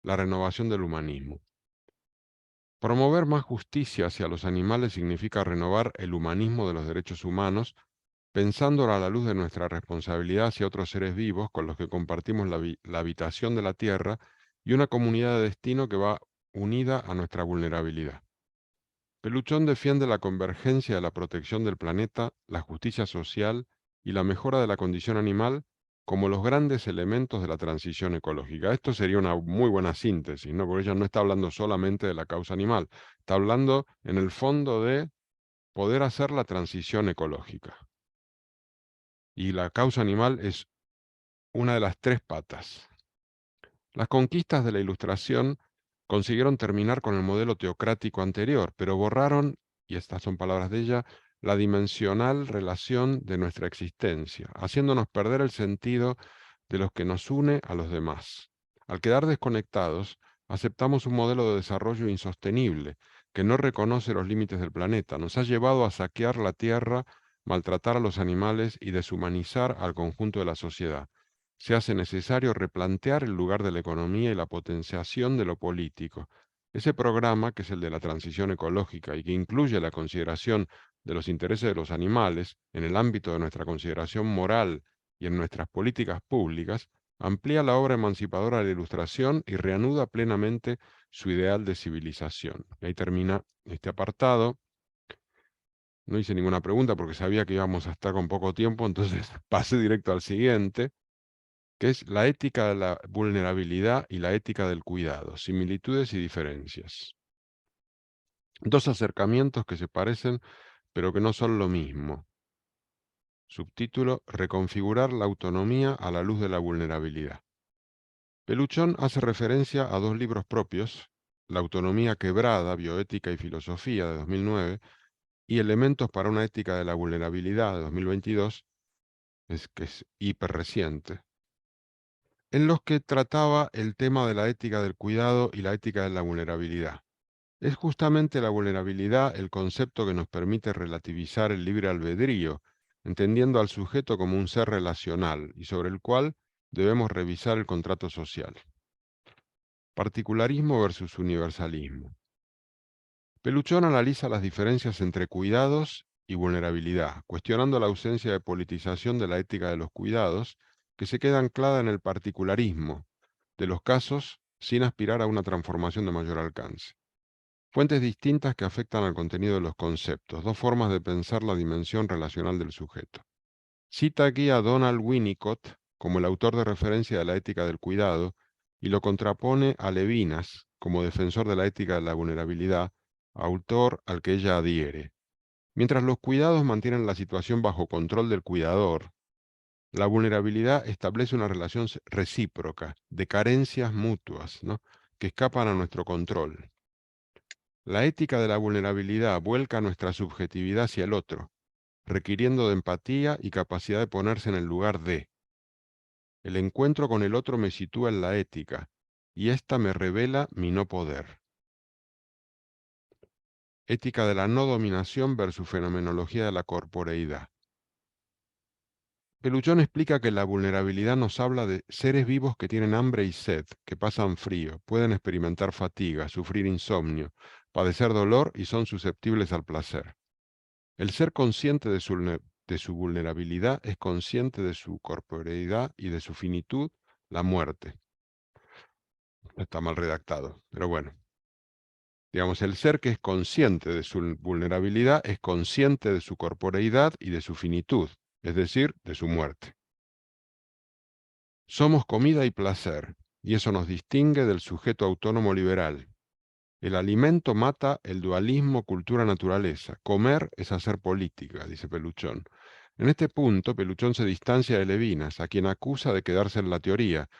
la renovación del humanismo. Promover más justicia hacia los animales significa renovar el humanismo de los derechos humanos, pensándolo a la luz de nuestra responsabilidad hacia otros seres vivos con los que compartimos la habitación de la tierra y una comunidad de destino que va unida a nuestra vulnerabilidad. Peluchón defiende la convergencia de la protección del planeta, la justicia social y la mejora de la condición animal como los grandes elementos de la transición ecológica. Esto sería una muy buena síntesis, ¿no? Porque ella no está hablando solamente de la causa animal, está hablando en el fondo de poder hacer la transición ecológica. Y la causa animal es una de las tres patas. Las conquistas de la Ilustración consiguieron terminar con el modelo teocrático anterior, pero borraron, y estas son palabras de ella, la dimensional relación de nuestra existencia, haciéndonos perder el sentido de lo que nos une a los demás. Al quedar desconectados, aceptamos un modelo de desarrollo insostenible, que no reconoce los límites del planeta. Nos ha llevado a saquear la tierra, maltratar a los animales y deshumanizar al conjunto de la sociedad. Se hace necesario replantear el lugar de la economía y la potenciación de lo político. Ese programa, que es el de la transición ecológica y que incluye la consideración de los intereses de los animales en el ámbito de nuestra consideración moral y en nuestras políticas públicas, amplía la obra emancipadora de la Ilustración y reanuda plenamente su ideal de civilización. Y ahí termina este apartado. No hice ninguna pregunta porque sabía que íbamos a estar con poco tiempo, entonces pasé directo al siguiente, que es la ética de la vulnerabilidad y la ética del cuidado, similitudes y diferencias. Dos acercamientos que se parecen, pero que no son lo mismo. Subtítulo: Reconfigurar la autonomía a la luz de la vulnerabilidad. Peluchón hace referencia a dos libros propios, La autonomía quebrada, bioética y filosofía, de 2009, y Elementos para una ética de la vulnerabilidad, de 2022, que es hiper reciente, en los que trataba el tema de la ética del cuidado y la ética de la vulnerabilidad. Es justamente la vulnerabilidad el concepto que nos permite relativizar el libre albedrío, entendiendo al sujeto como un ser relacional y sobre el cual debemos revisar el contrato social. Particularismo versus universalismo. Peluchón analiza las diferencias entre cuidados y vulnerabilidad, cuestionando la ausencia de politización de la ética de los cuidados, que se queda anclada en el particularismo de los casos sin aspirar a una transformación de mayor alcance. Fuentes distintas que afectan al contenido de los conceptos, dos formas de pensar la dimensión relacional del sujeto. Cita aquí a Donald Winnicott como el autor de referencia de la ética del cuidado y lo contrapone a Levinas como defensor de la ética de la vulnerabilidad, autor al que ella adhiere. Mientras los cuidados mantienen la situación bajo control del cuidador, la vulnerabilidad establece una relación recíproca, de carencias mutuas, ¿no?, que escapan a nuestro control. La ética de la vulnerabilidad vuelca nuestra subjetividad hacia el otro, requiriendo de empatía y capacidad de ponerse en el lugar de. El encuentro con el otro me sitúa en la ética, y ésta me revela mi no poder. Ética de la no dominación versus fenomenología de la corporeidad. Peluchón explica que la vulnerabilidad nos habla de seres vivos que tienen hambre y sed, que pasan frío, pueden experimentar fatiga, sufrir insomnio, padecer dolor y son susceptibles al placer. El ser consciente de su vulnerabilidad es consciente de su corporeidad y de su finitud, la muerte. Está mal redactado, pero bueno. Digamos, el ser que es consciente de su vulnerabilidad es consciente de su corporeidad y de su finitud, es decir, de su muerte. Somos comida y placer, y eso nos distingue del sujeto autónomo liberal. El alimento mata el dualismo cultura-naturaleza. Comer es hacer política, dice Peluchón. En este punto, Peluchón se distancia de Levinas, a quien acusa de quedarse en la teoría,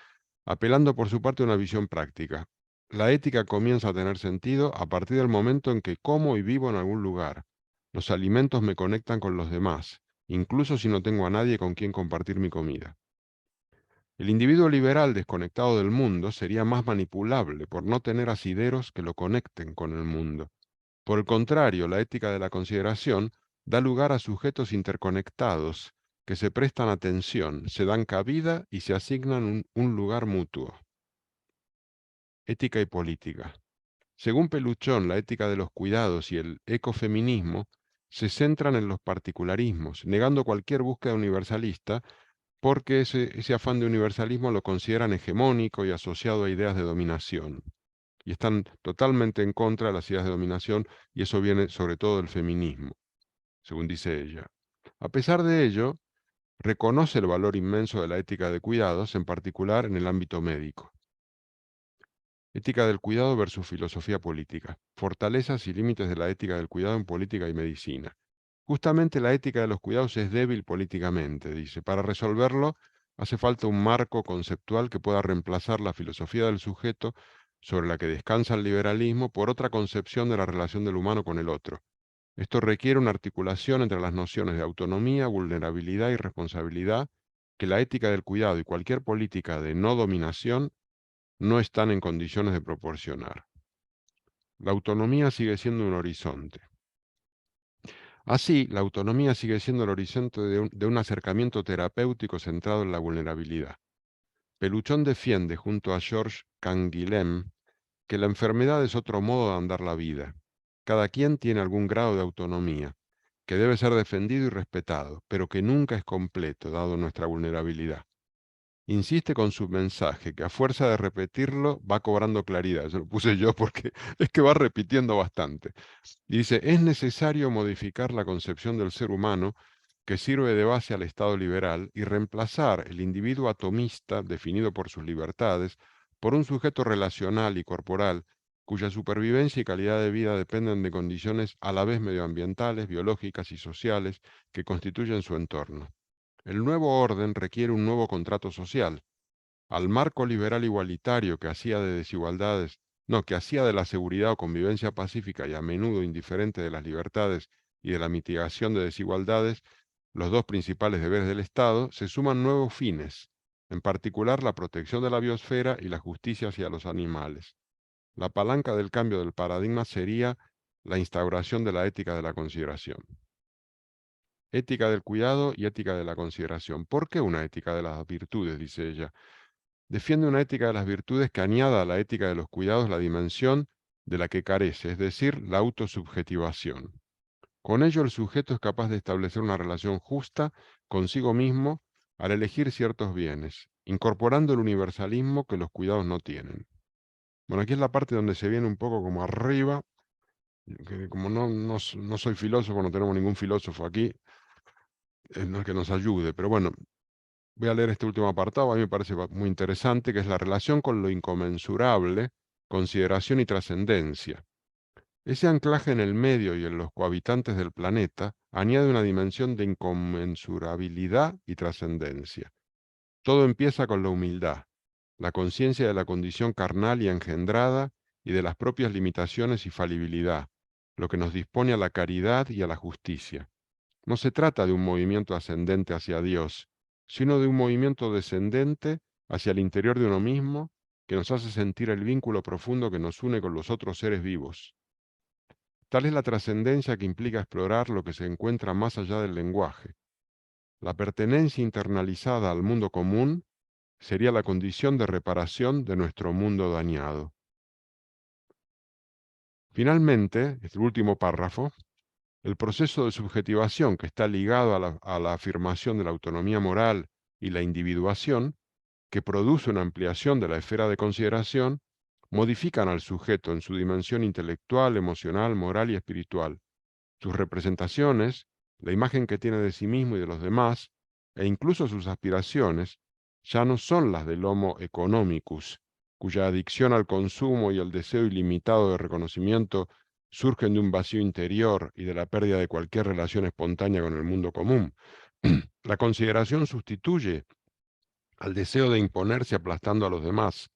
apelando por su parte a una visión práctica. La ética comienza a tener sentido a partir del momento en que como y vivo en algún lugar. Los alimentos me conectan con los demás, incluso si no tengo a nadie con quien compartir mi comida. El individuo liberal desconectado del mundo sería más manipulable por no tener asideros que lo conecten con el mundo. Por el contrario, la ética de la consideración da lugar a sujetos interconectados que se prestan atención, se dan cabida y se asignan un lugar mutuo. Ética y política. Según Peluchón, la ética de los cuidados y el ecofeminismo se centran en los particularismos, negando cualquier búsqueda universalista, porque ese afán de universalismo lo consideran hegemónico y asociado a ideas de dominación. Y están totalmente en contra de las ideas de dominación, y eso viene sobre todo del feminismo, según dice ella. A pesar de ello, reconoce el valor inmenso de la ética de cuidados, en particular en el ámbito médico. Ética del cuidado versus filosofía política. Fortalezas y límites de la ética del cuidado en política y medicina. Justamente la ética de los cuidados es débil políticamente, dice. Para resolverlo, hace falta un marco conceptual que pueda reemplazar la filosofía del sujeto, sobre la que descansa el liberalismo, por otra concepción de la relación del humano con el otro. Esto requiere una articulación entre las nociones de autonomía, vulnerabilidad y responsabilidad, que la ética del cuidado y cualquier política de no dominación no están en condiciones de proporcionar. La autonomía sigue siendo un horizonte. Así, la autonomía sigue siendo el horizonte de un acercamiento terapéutico centrado en la vulnerabilidad. Peluchón defiende, junto a George Canguilhem, que la enfermedad es otro modo de andar la vida. Cada quien tiene algún grado de autonomía, que debe ser defendido y respetado, pero que nunca es completo, dado nuestra vulnerabilidad. Insiste con su mensaje, que a fuerza de repetirlo va cobrando claridad. Eso lo puse yo porque es que va repitiendo bastante. Y dice, es necesario modificar la concepción del ser humano que sirve de base al Estado liberal y reemplazar el individuo atomista, definido por sus libertades, por un sujeto relacional y corporal cuya supervivencia y calidad de vida dependen de condiciones a la vez medioambientales, biológicas y sociales que constituyen su entorno. El nuevo orden requiere un nuevo contrato social. Al marco liberal igualitario que hacía de la seguridad o convivencia pacífica y a menudo indiferente de las libertades y de la mitigación de desigualdades, los dos principales deberes del Estado, se suman nuevos fines, en particular la protección de la biosfera y la justicia hacia los animales. La palanca del cambio del paradigma sería la instauración de la ética de la consideración. Ética del cuidado y ética de la consideración. ¿Por qué una ética de las virtudes?, dice ella. Defiende una ética de las virtudes que añada a la ética de los cuidados la dimensión de la que carece, es decir, la autosubjetivación. Con ello el sujeto es capaz de establecer una relación justa consigo mismo al elegir ciertos bienes, incorporando el universalismo que los cuidados no tienen. Bueno, aquí es la parte donde se viene un poco como arriba, que como no soy filósofo, no tenemos ningún filósofo aquí, no es que nos ayude, pero bueno, voy a leer este último apartado, a mí me parece muy interesante, que es la relación con lo inconmensurable, consideración y trascendencia. Ese anclaje en el medio y en los cohabitantes del planeta añade una dimensión de inconmensurabilidad y trascendencia. Todo empieza con la humildad, la conciencia de la condición carnal y engendrada y de las propias limitaciones y falibilidad, lo que nos dispone a la caridad y a la justicia. No se trata de un movimiento ascendente hacia Dios, sino de un movimiento descendente hacia el interior de uno mismo que nos hace sentir el vínculo profundo que nos une con los otros seres vivos. Tal es la trascendencia que implica explorar lo que se encuentra más allá del lenguaje. La pertenencia internalizada al mundo común sería la condición de reparación de nuestro mundo dañado. Finalmente, este último párrafo, el proceso de subjetivación que está ligado a la afirmación de la autonomía moral y la individuación, que produce una ampliación de la esfera de consideración, modifican al sujeto en su dimensión intelectual, emocional, moral y espiritual. Sus representaciones, la imagen que tiene de sí mismo y de los demás, e incluso sus aspiraciones, ya no son las del Homo economicus, cuya adicción al consumo y el deseo ilimitado de reconocimiento surgen de un vacío interior y de la pérdida de cualquier relación espontánea con el mundo común. La consideración sustituye al deseo de imponerse aplastando a los demás,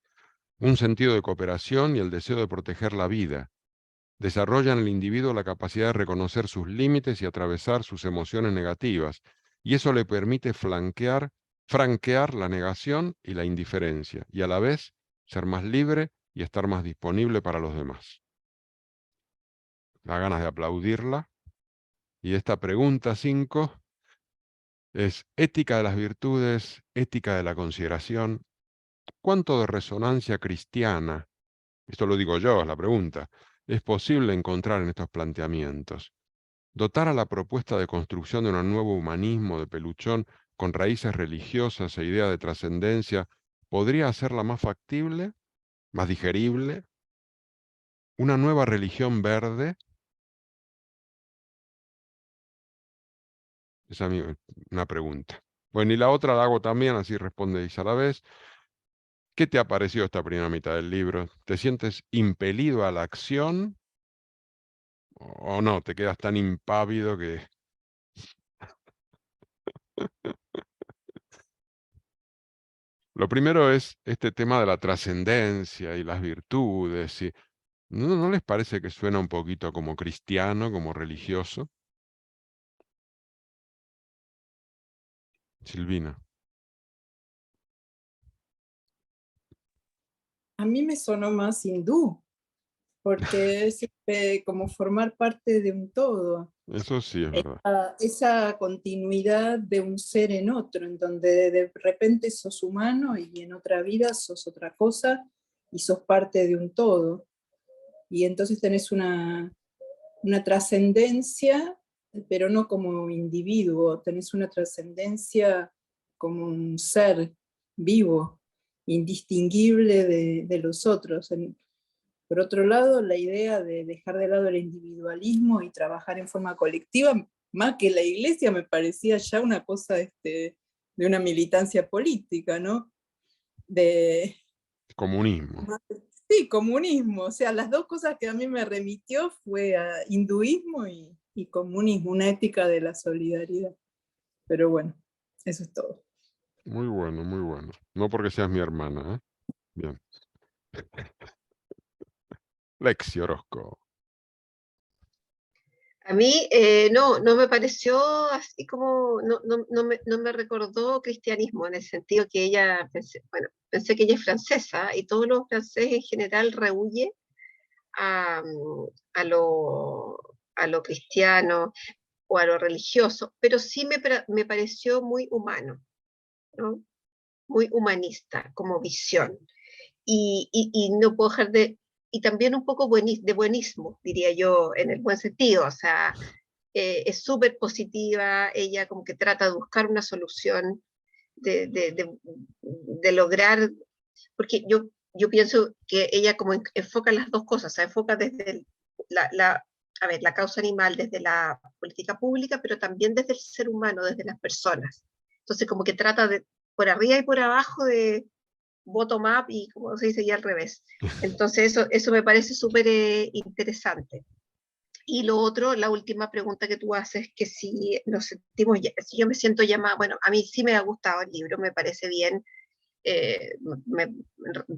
un sentido de cooperación y el deseo de proteger la vida. Desarrolla en el individuo la capacidad de reconocer sus límites y atravesar sus emociones negativas, y eso le permite franquear la negación y la indiferencia, y a la vez ser más libre y estar más disponible para los demás. Da ganas de aplaudirla. Y esta pregunta 5 es: ética de las virtudes, ética de la consideración. ¿Cuánto de resonancia cristiana, esto lo digo yo, es la pregunta, es posible encontrar en estos planteamientos? Dotar a la propuesta de construcción de un nuevo humanismo de peluchón con raíces religiosas e idea de trascendencia podría hacerla más factible, más digerible. ¿Una nueva religión verde? Esa es una pregunta. Bueno, y la otra la hago también, así respondéis a la vez. ¿Qué te ha parecido esta primera mitad del libro? ¿Te sientes impelido a la acción? ¿O no? ¿Te quedas tan impávido que...? Lo primero es este tema de la trascendencia y las virtudes. ¿No les parece que suena un poquito como cristiano, como religioso? Silvina. A mí me sonó más hindú, porque es como formar parte de un todo. Eso sí es verdad. Esa continuidad de un ser en otro, en donde de repente sos humano y en otra vida sos otra cosa y sos parte de un todo. Y entonces tenés una trascendencia, pero no como individuo, tenés una trascendencia como un ser vivo, indistinguible de los otros. Por otro lado, la idea de dejar de lado el individualismo y trabajar en forma colectiva, más que la iglesia, me parecía ya una cosa de una militancia política, ¿no? Comunismo. Sí, comunismo, o sea, las dos cosas que a mí me remitió fue a hinduismo y comunismo, una ética de la solidaridad. Pero bueno, eso es todo. Muy bueno, muy bueno. No porque seas mi hermana, ¿eh? Bien. Lexi Orozco. A mí no me pareció así como, no me recordó cristianismo, en el sentido que ella, pensé que ella es francesa y todos los franceses en general rehuye a, a lo, a lo cristiano o a lo religioso, pero sí me pareció muy humano, ¿no? Muy humanista como visión. Y no puedo dejar y también un poco de buenismo, diría yo, en el buen sentido, o sea, es súper positiva, ella como que trata de buscar una solución, de lograr, porque yo pienso que ella como enfoca las dos cosas, o sea, enfoca desde la causa animal, desde la política pública, pero también desde el ser humano, desde las personas. Entonces como que trata de, por arriba y por abajo, de bottom up y como se dice ya al revés. Entonces eso me parece súper interesante. Y lo otro, la última pregunta que tú haces, que si nos sentimos, si yo me siento llamada, bueno, a mí sí me ha gustado el libro, me parece bien, de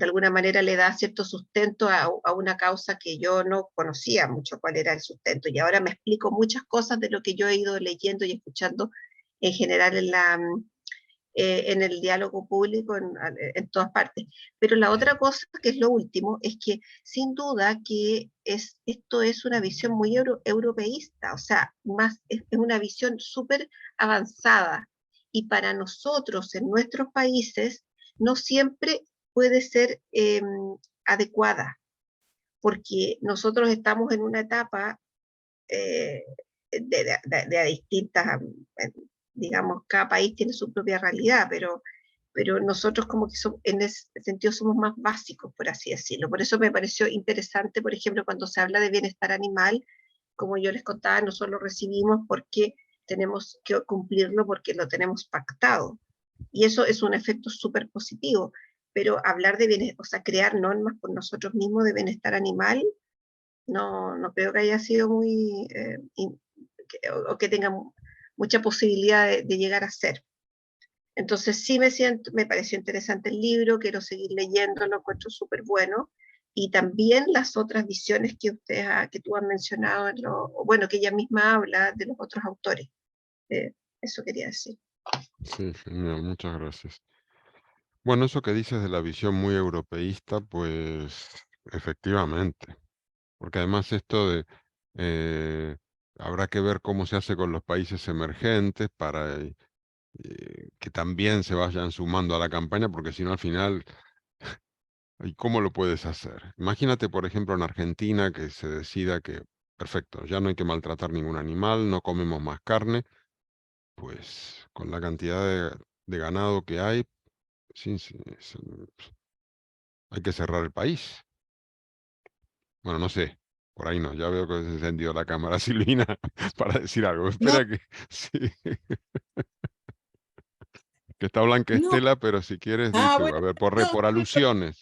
alguna manera le da cierto sustento a una causa que yo no conocía mucho cuál era el sustento, y ahora me explico muchas cosas de lo que yo he ido leyendo y escuchando en general en el diálogo público en todas partes. Pero la otra cosa, que es lo último, es que sin duda que esto es una visión muy europeísta, o sea, es una visión súper avanzada, y para nosotros en nuestros países no siempre puede ser adecuada, porque nosotros estamos en una etapa eh, de distintas, digamos, cada país tiene su propia realidad, pero nosotros como que en ese sentido somos más básicos, por así decirlo. Por eso me pareció interesante, por ejemplo, cuando se habla de bienestar animal, como yo les contaba, nosotros lo recibimos porque tenemos que cumplirlo, porque lo tenemos pactado. Y eso es un efecto súper positivo. Pero hablar de bienestar, o sea, crear normas por nosotros mismos de bienestar animal, no creo que haya sido muy, o que tenga mucha posibilidad de llegar a ser. Entonces sí me pareció interesante el libro, quiero seguir leyendo, lo encuentro súper bueno. Y también las otras visiones que que tú has mencionado, bueno, que ella misma habla de los otros autores. Eso quería decir. Sí, genial, muchas gracias. Bueno, eso que dices de la visión muy europeísta, pues efectivamente, porque además esto de habrá que ver cómo se hace con los países emergentes para que también se vayan sumando a la campaña, porque si no al final, ¿y cómo lo puedes hacer? Imagínate, por ejemplo, en Argentina que se decida que, perfecto, ya no hay que maltratar ningún animal, no comemos más carne, pues con la cantidad de ganado que hay, sí, sí, hay que cerrar el país. Bueno, no sé, por ahí no, ya veo que se ha encendido la cámara, Silvina, para decir algo. No, Espera que sí, que está Blanca No, Estela, pero si quieres di tú, bueno, a ver, no, por alusiones,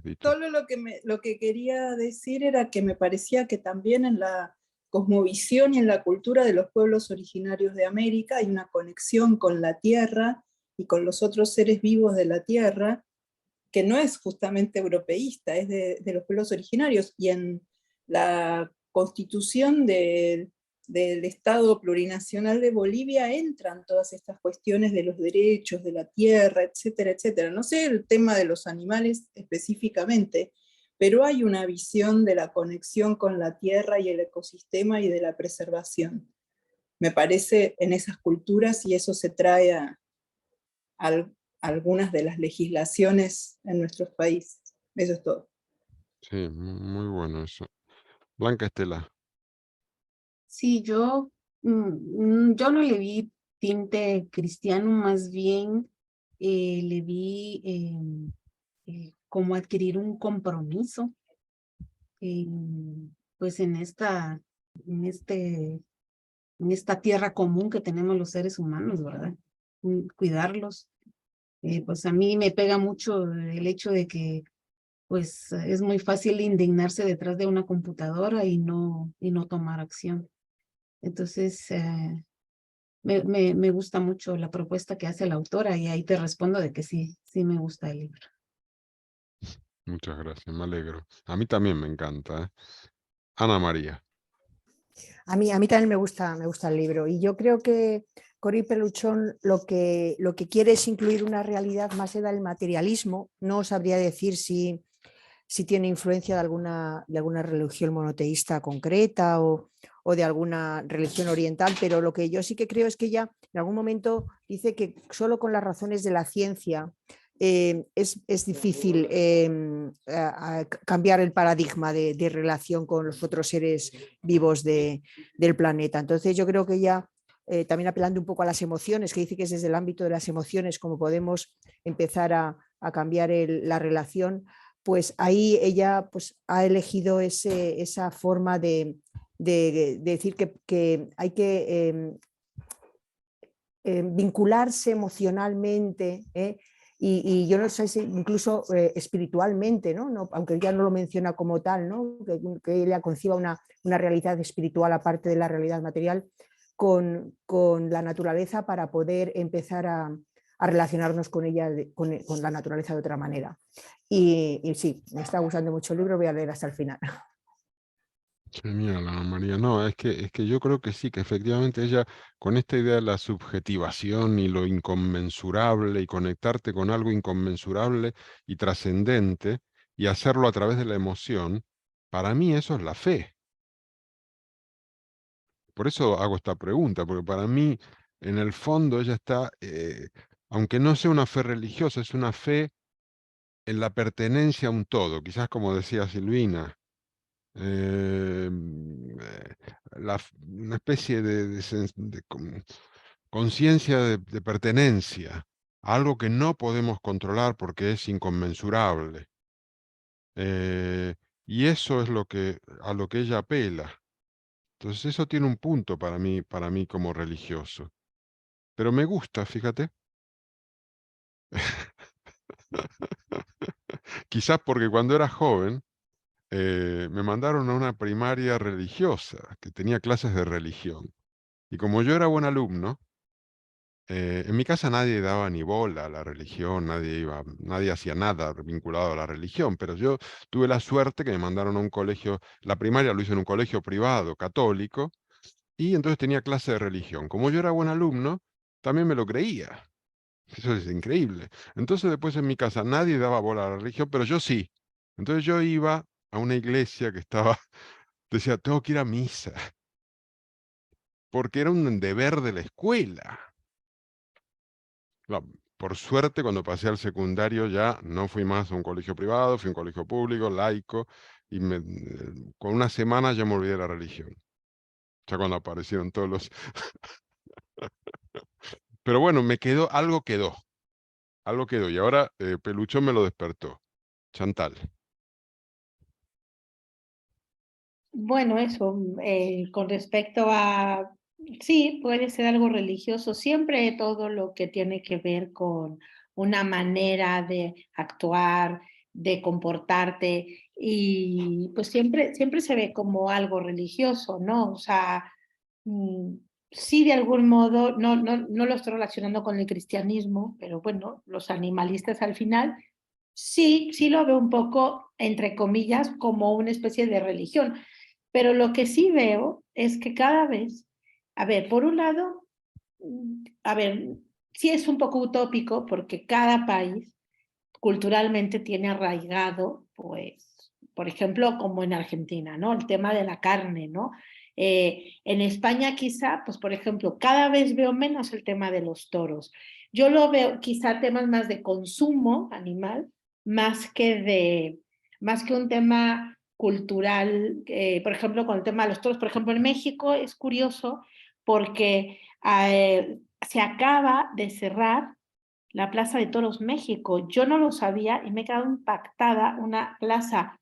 di tú. solo lo que quería decir era que me parecía que también en la cosmovisión y en la cultura de los pueblos originarios de América hay una conexión con la tierra y con los otros seres vivos de la tierra que no es justamente europeísta, es de los pueblos originarios. Y en la constitución del Estado plurinacional de Bolivia entran todas estas cuestiones de los derechos de la tierra, etcétera, etcétera. No sé el tema de los animales específicamente, pero hay una visión de la conexión con la tierra y el ecosistema y de la preservación. Me parece en esas culturas, y eso se trae a algunas de las legislaciones en nuestros países. Eso es todo. Sí, muy bueno eso. Blanca Estela, sí, yo no le vi tinte cristiano, más bien le vi como adquirir un compromiso, pues en este, en esta tierra común que tenemos los seres humanos, ¿verdad? Cuidarlos. Pues a mí me pega mucho el hecho de que pues es muy fácil indignarse detrás de una computadora y no tomar acción. Entonces, me gusta mucho la propuesta que hace la autora y ahí te respondo de que sí me gusta el libro. Muchas gracias, me alegro. A mí también me encanta, ¿eh? Ana María. A mí también me gusta el libro y yo creo que Corín Peluchón lo que quiere es incluir una realidad más allá del materialismo. No sabría decir si tiene influencia de alguna religión monoteísta concreta o de alguna religión oriental, pero lo que yo sí que creo es que ella en algún momento dice que solo con las razones de la ciencia es difícil cambiar el paradigma de relación con los otros seres vivos del planeta. Entonces yo creo que ella, también apelando un poco a las emociones, que dice que es desde el ámbito de las emociones como podemos empezar a cambiar la relación, pues ahí ella pues, ha elegido esa forma de decir que hay que vincularse emocionalmente, y yo no sé si incluso espiritualmente, ¿no? Aunque ella no lo menciona como tal, ¿no? Que ella conciba una realidad espiritual aparte de la realidad material con la naturaleza para poder empezar a relacionarnos con ella, con la naturaleza de otra manera. Y sí, me está gustando mucho el libro, voy a leer hasta el final. Genial, Ana María. No, es que yo creo que sí, que efectivamente ella, con esta idea de la subjetivación y lo inconmensurable y conectarte con algo inconmensurable y trascendente y hacerlo a través de la emoción, para mí eso es la fe. Por eso hago esta pregunta, porque para mí, en el fondo, ella está, aunque no sea una fe religiosa, es una fe en la pertenencia a un todo, quizás como decía Silvina. Una especie de conciencia de pertenencia, algo que no podemos controlar porque es inconmensurable. Y eso es a lo que ella apela. Entonces eso tiene un punto para mí como religioso. Pero me gusta, fíjate. Quizás porque cuando era joven me mandaron a una primaria religiosa, que tenía clases de religión. Y como yo era buen alumno, en mi casa nadie daba ni bola a la religión, nadie hacía nada vinculado a la religión, pero yo tuve la suerte que me mandaron a un colegio, la primaria lo hice en un colegio privado, católico, y entonces tenía clase de religión. Como yo era buen alumno, también me lo creía. Eso es increíble. Entonces después en mi casa nadie daba bola a la religión, pero yo sí. Entonces yo iba a una iglesia que estaba, decía, tengo que ir a misa, porque era un deber de la escuela. Por suerte, cuando pasé al secundario ya no fui más a un colegio privado, fui a un colegio público, laico, y con una semana ya me olvidé de la religión. Ya cuando aparecieron todos los... Pero bueno, algo quedó, y ahora Peluchón me lo despertó. Chantal. Bueno, eso, con respecto a, sí, puede ser algo religioso, siempre todo lo que tiene que ver con una manera de actuar, de comportarte, y pues siempre se ve como algo religioso, ¿no? O sea, sí, de algún modo, no lo estoy relacionando con el cristianismo, pero bueno, los animalistas al final sí lo veo un poco, entre comillas, como una especie de religión. Pero lo que sí veo es que cada vez, a ver, por un lado, a ver, sí es un poco utópico porque cada país culturalmente tiene arraigado, pues, por ejemplo, como en Argentina, ¿no? El tema de la carne, ¿no? En España quizá, pues, por ejemplo, cada vez veo menos el tema de los toros. Yo lo veo quizá temas más de consumo animal, más que un tema cultural, por ejemplo, con el tema de los toros. Por ejemplo, en México es curioso porque se acaba de cerrar la Plaza de Toros México. Yo no lo sabía y me he quedado impactada, una plaza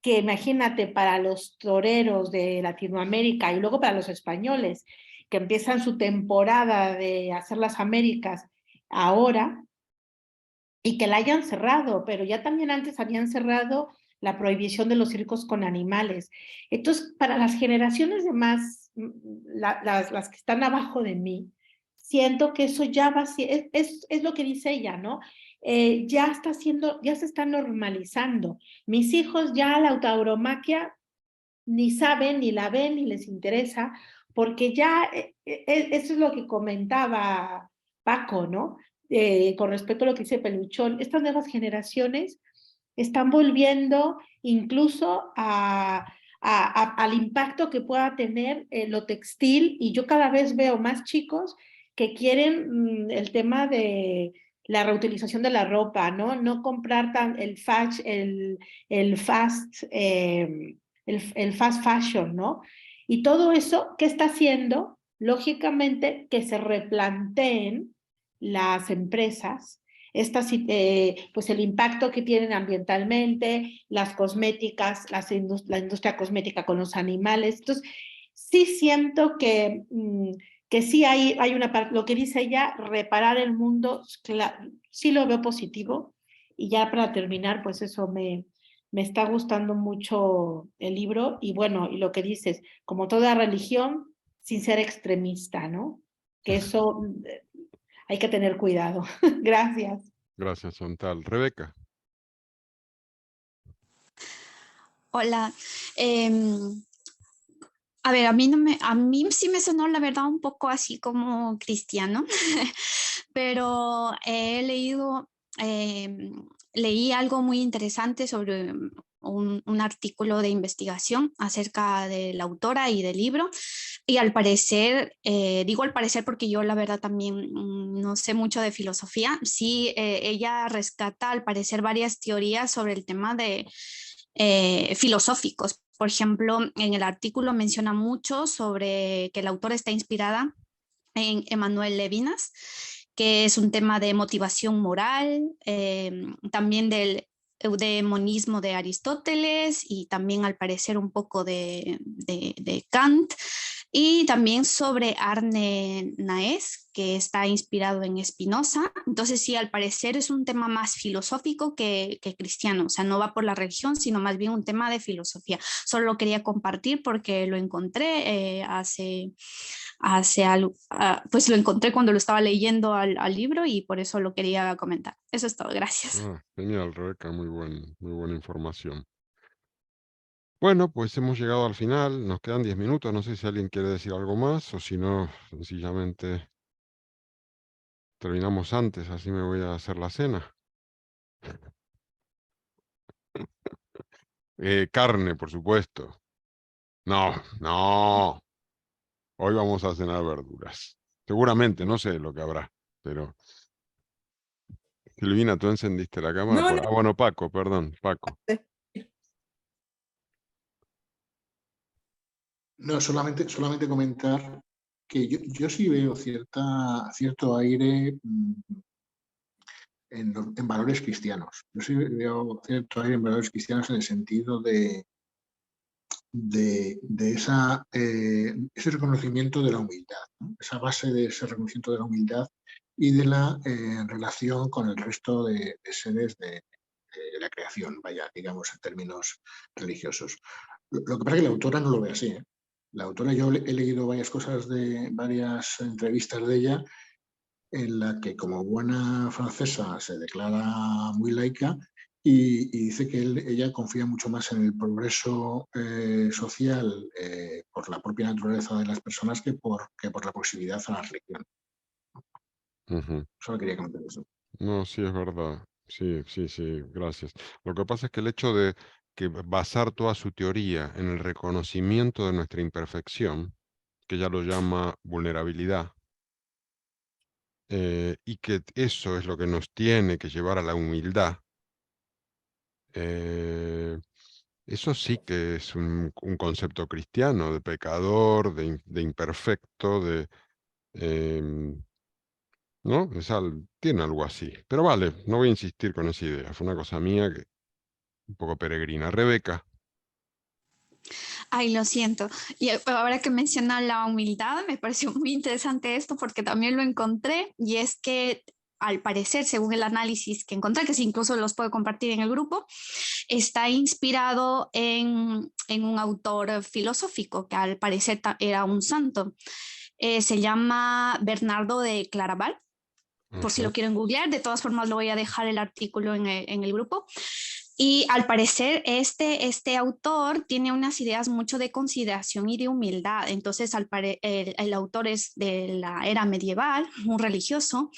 que imagínate para los toreros de Latinoamérica y luego para los españoles que empiezan su temporada de hacer las Américas ahora, y que la hayan cerrado, pero ya también antes habían cerrado la prohibición de los circos con animales. Entonces, para las generaciones de más, las que están abajo de mí, siento que eso ya va, es lo que dice ella, ¿no? Ya se está normalizando. Mis hijos ya la tauromaquia ni saben, ni la ven, ni les interesa, porque ya, eso es lo que comentaba Paco, ¿no? Con respecto a lo que dice Peluchón, estas nuevas generaciones están volviendo incluso al impacto que pueda tener lo textil, y yo cada vez veo más chicos que quieren el tema de la reutilización de la ropa, ¿no? No comprar el fast fashion, ¿no? Y todo eso, ¿qué está haciendo? Lógicamente, que se replanteen las empresas pues el impacto que tienen ambientalmente, las cosméticas, la industria cosmética con los animales. Entonces, sí siento que sí hay una parte, lo que dice ella, reparar el mundo, sí lo veo positivo. Y ya para terminar, pues eso me está gustando mucho el libro, y bueno, y lo que dices, como toda religión, sin ser extremista, ¿no? Que eso hay que tener cuidado. Gracias. Gracias, Chantal. Rebeca. Hola. A ver, a mí sí me sonó la verdad un poco así como cristiano, pero leí algo muy interesante sobre un artículo de investigación acerca de la autora y del libro, y al parecer, digo al parecer porque yo la verdad también no sé mucho de filosofía, sí, ella rescata al parecer varias teorías sobre el tema de filosóficos. Por ejemplo, en el artículo menciona mucho sobre que la autora está inspirada en Emmanuel Levinas, que es un tema de motivación moral, también del eudemonismo de Aristóteles, y también al parecer un poco de Kant, y también sobre Arne Naes, que está inspirado en Spinoza. Entonces sí, al parecer es un tema más filosófico que cristiano, o sea, no va por la religión, sino más bien un tema de filosofía. Solo lo quería compartir porque lo encontré pues lo encontré cuando lo estaba leyendo al libro, y por eso lo quería comentar. Eso es todo, gracias. Genial, Rebeca, muy buena información. Bueno, pues hemos llegado al final, nos quedan 10 minutos, no sé si alguien quiere decir algo más, o si no, sencillamente terminamos antes, así me voy a hacer la cena. Carne, por supuesto. No, no. Hoy vamos a cenar verduras. Seguramente, no sé lo que habrá, pero... Silvina, ¿tú encendiste la cámara? No, no. Ah, bueno, Paco, perdón, Paco. No, solamente comentar que yo sí veo cierto aire en valores cristianos. Yo sí veo cierto aire en valores cristianos en el sentido de ese reconocimiento de la humildad, ¿no? Esa base de ese reconocimiento de la humildad y de la relación con el resto de seres de la creación, vaya, digamos, en términos religiosos. Lo que pasa es que la autora no lo ve así, ¿eh? La autora, yo he leído varias cosas varias entrevistas de ella, en la que como buena francesa se declara muy laica y dice que ella confía mucho más en el progreso social por la propia naturaleza de las personas que por la proximidad a la religión. Solo quería comentar eso. No, sí, es verdad. Sí, gracias. Lo que pasa es que el hecho de que basar toda su teoría en el reconocimiento de nuestra imperfección, que ella lo llama vulnerabilidad, y que eso es lo que nos tiene que llevar a la humildad, eso sí que es un concepto cristiano de pecador, de imperfecto, ¿no? Tiene algo así. Pero vale, no voy a insistir con esa idea. Fue una cosa mía que un poco peregrina. Rebeca. Ay, lo siento. Y ahora que menciona la humildad, me pareció muy interesante esto porque también lo encontré, y es que al parecer, según el análisis que encontré, que incluso los puedo compartir en el grupo, está inspirado en un autor filosófico que al parecer era un santo. Se llama Bernardo de Claraval, por si lo quieren googlear. De todas formas, lo voy a dejar el artículo en el grupo. Y al parecer este autor tiene unas ideas mucho de consideración y de humildad. Entonces el autor es de la era medieval, muy religioso.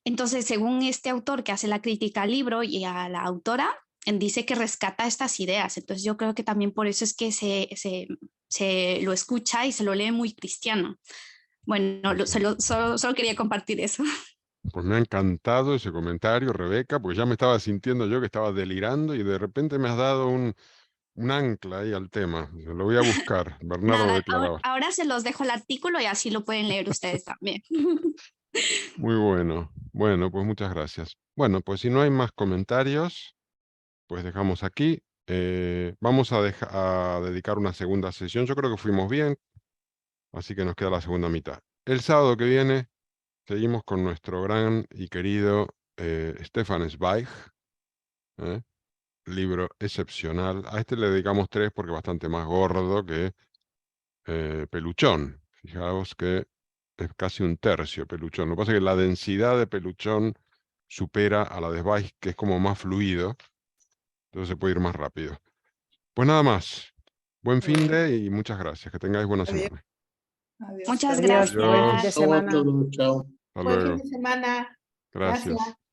Entonces, según este autor que hace la crítica al libro y a la autora, dice que rescata estas ideas. Entonces yo creo que también por eso es que se lo escucha y se lo lee muy cristiano. Bueno, solo quería compartir eso. Pues me ha encantado ese comentario, Rebeca, porque ya me estaba sintiendo yo que estaba delirando y de repente me has dado un ancla ahí al tema. Lo voy a buscar, Bernardo Nada, de Claraval. ahora se los dejo el artículo y así lo pueden leer ustedes también. Muy bueno. Bueno, pues muchas gracias. Bueno, pues si no hay más comentarios, pues dejamos aquí. Vamos a dedicar una segunda sesión. Yo creo que fuimos bien, así que nos queda la segunda mitad. El sábado que viene seguimos con nuestro gran y querido Stefan Zweig, libro excepcional. A este le dedicamos 3 porque es bastante más gordo que Peluchón. Fijaos que es casi un tercio Peluchón. Lo que pasa es que la densidad de Peluchón supera a la de Zweig, que es como más fluido. Entonces se puede ir más rápido. Pues nada más. Buen fin de y muchas gracias. Que tengáis buena Adiós. semana. Adiós. Muchas Adiós, buen fin de gracias. Todo, semana. todo, chao. Hasta Buen fin luego. de semana. Gracias. Gracias.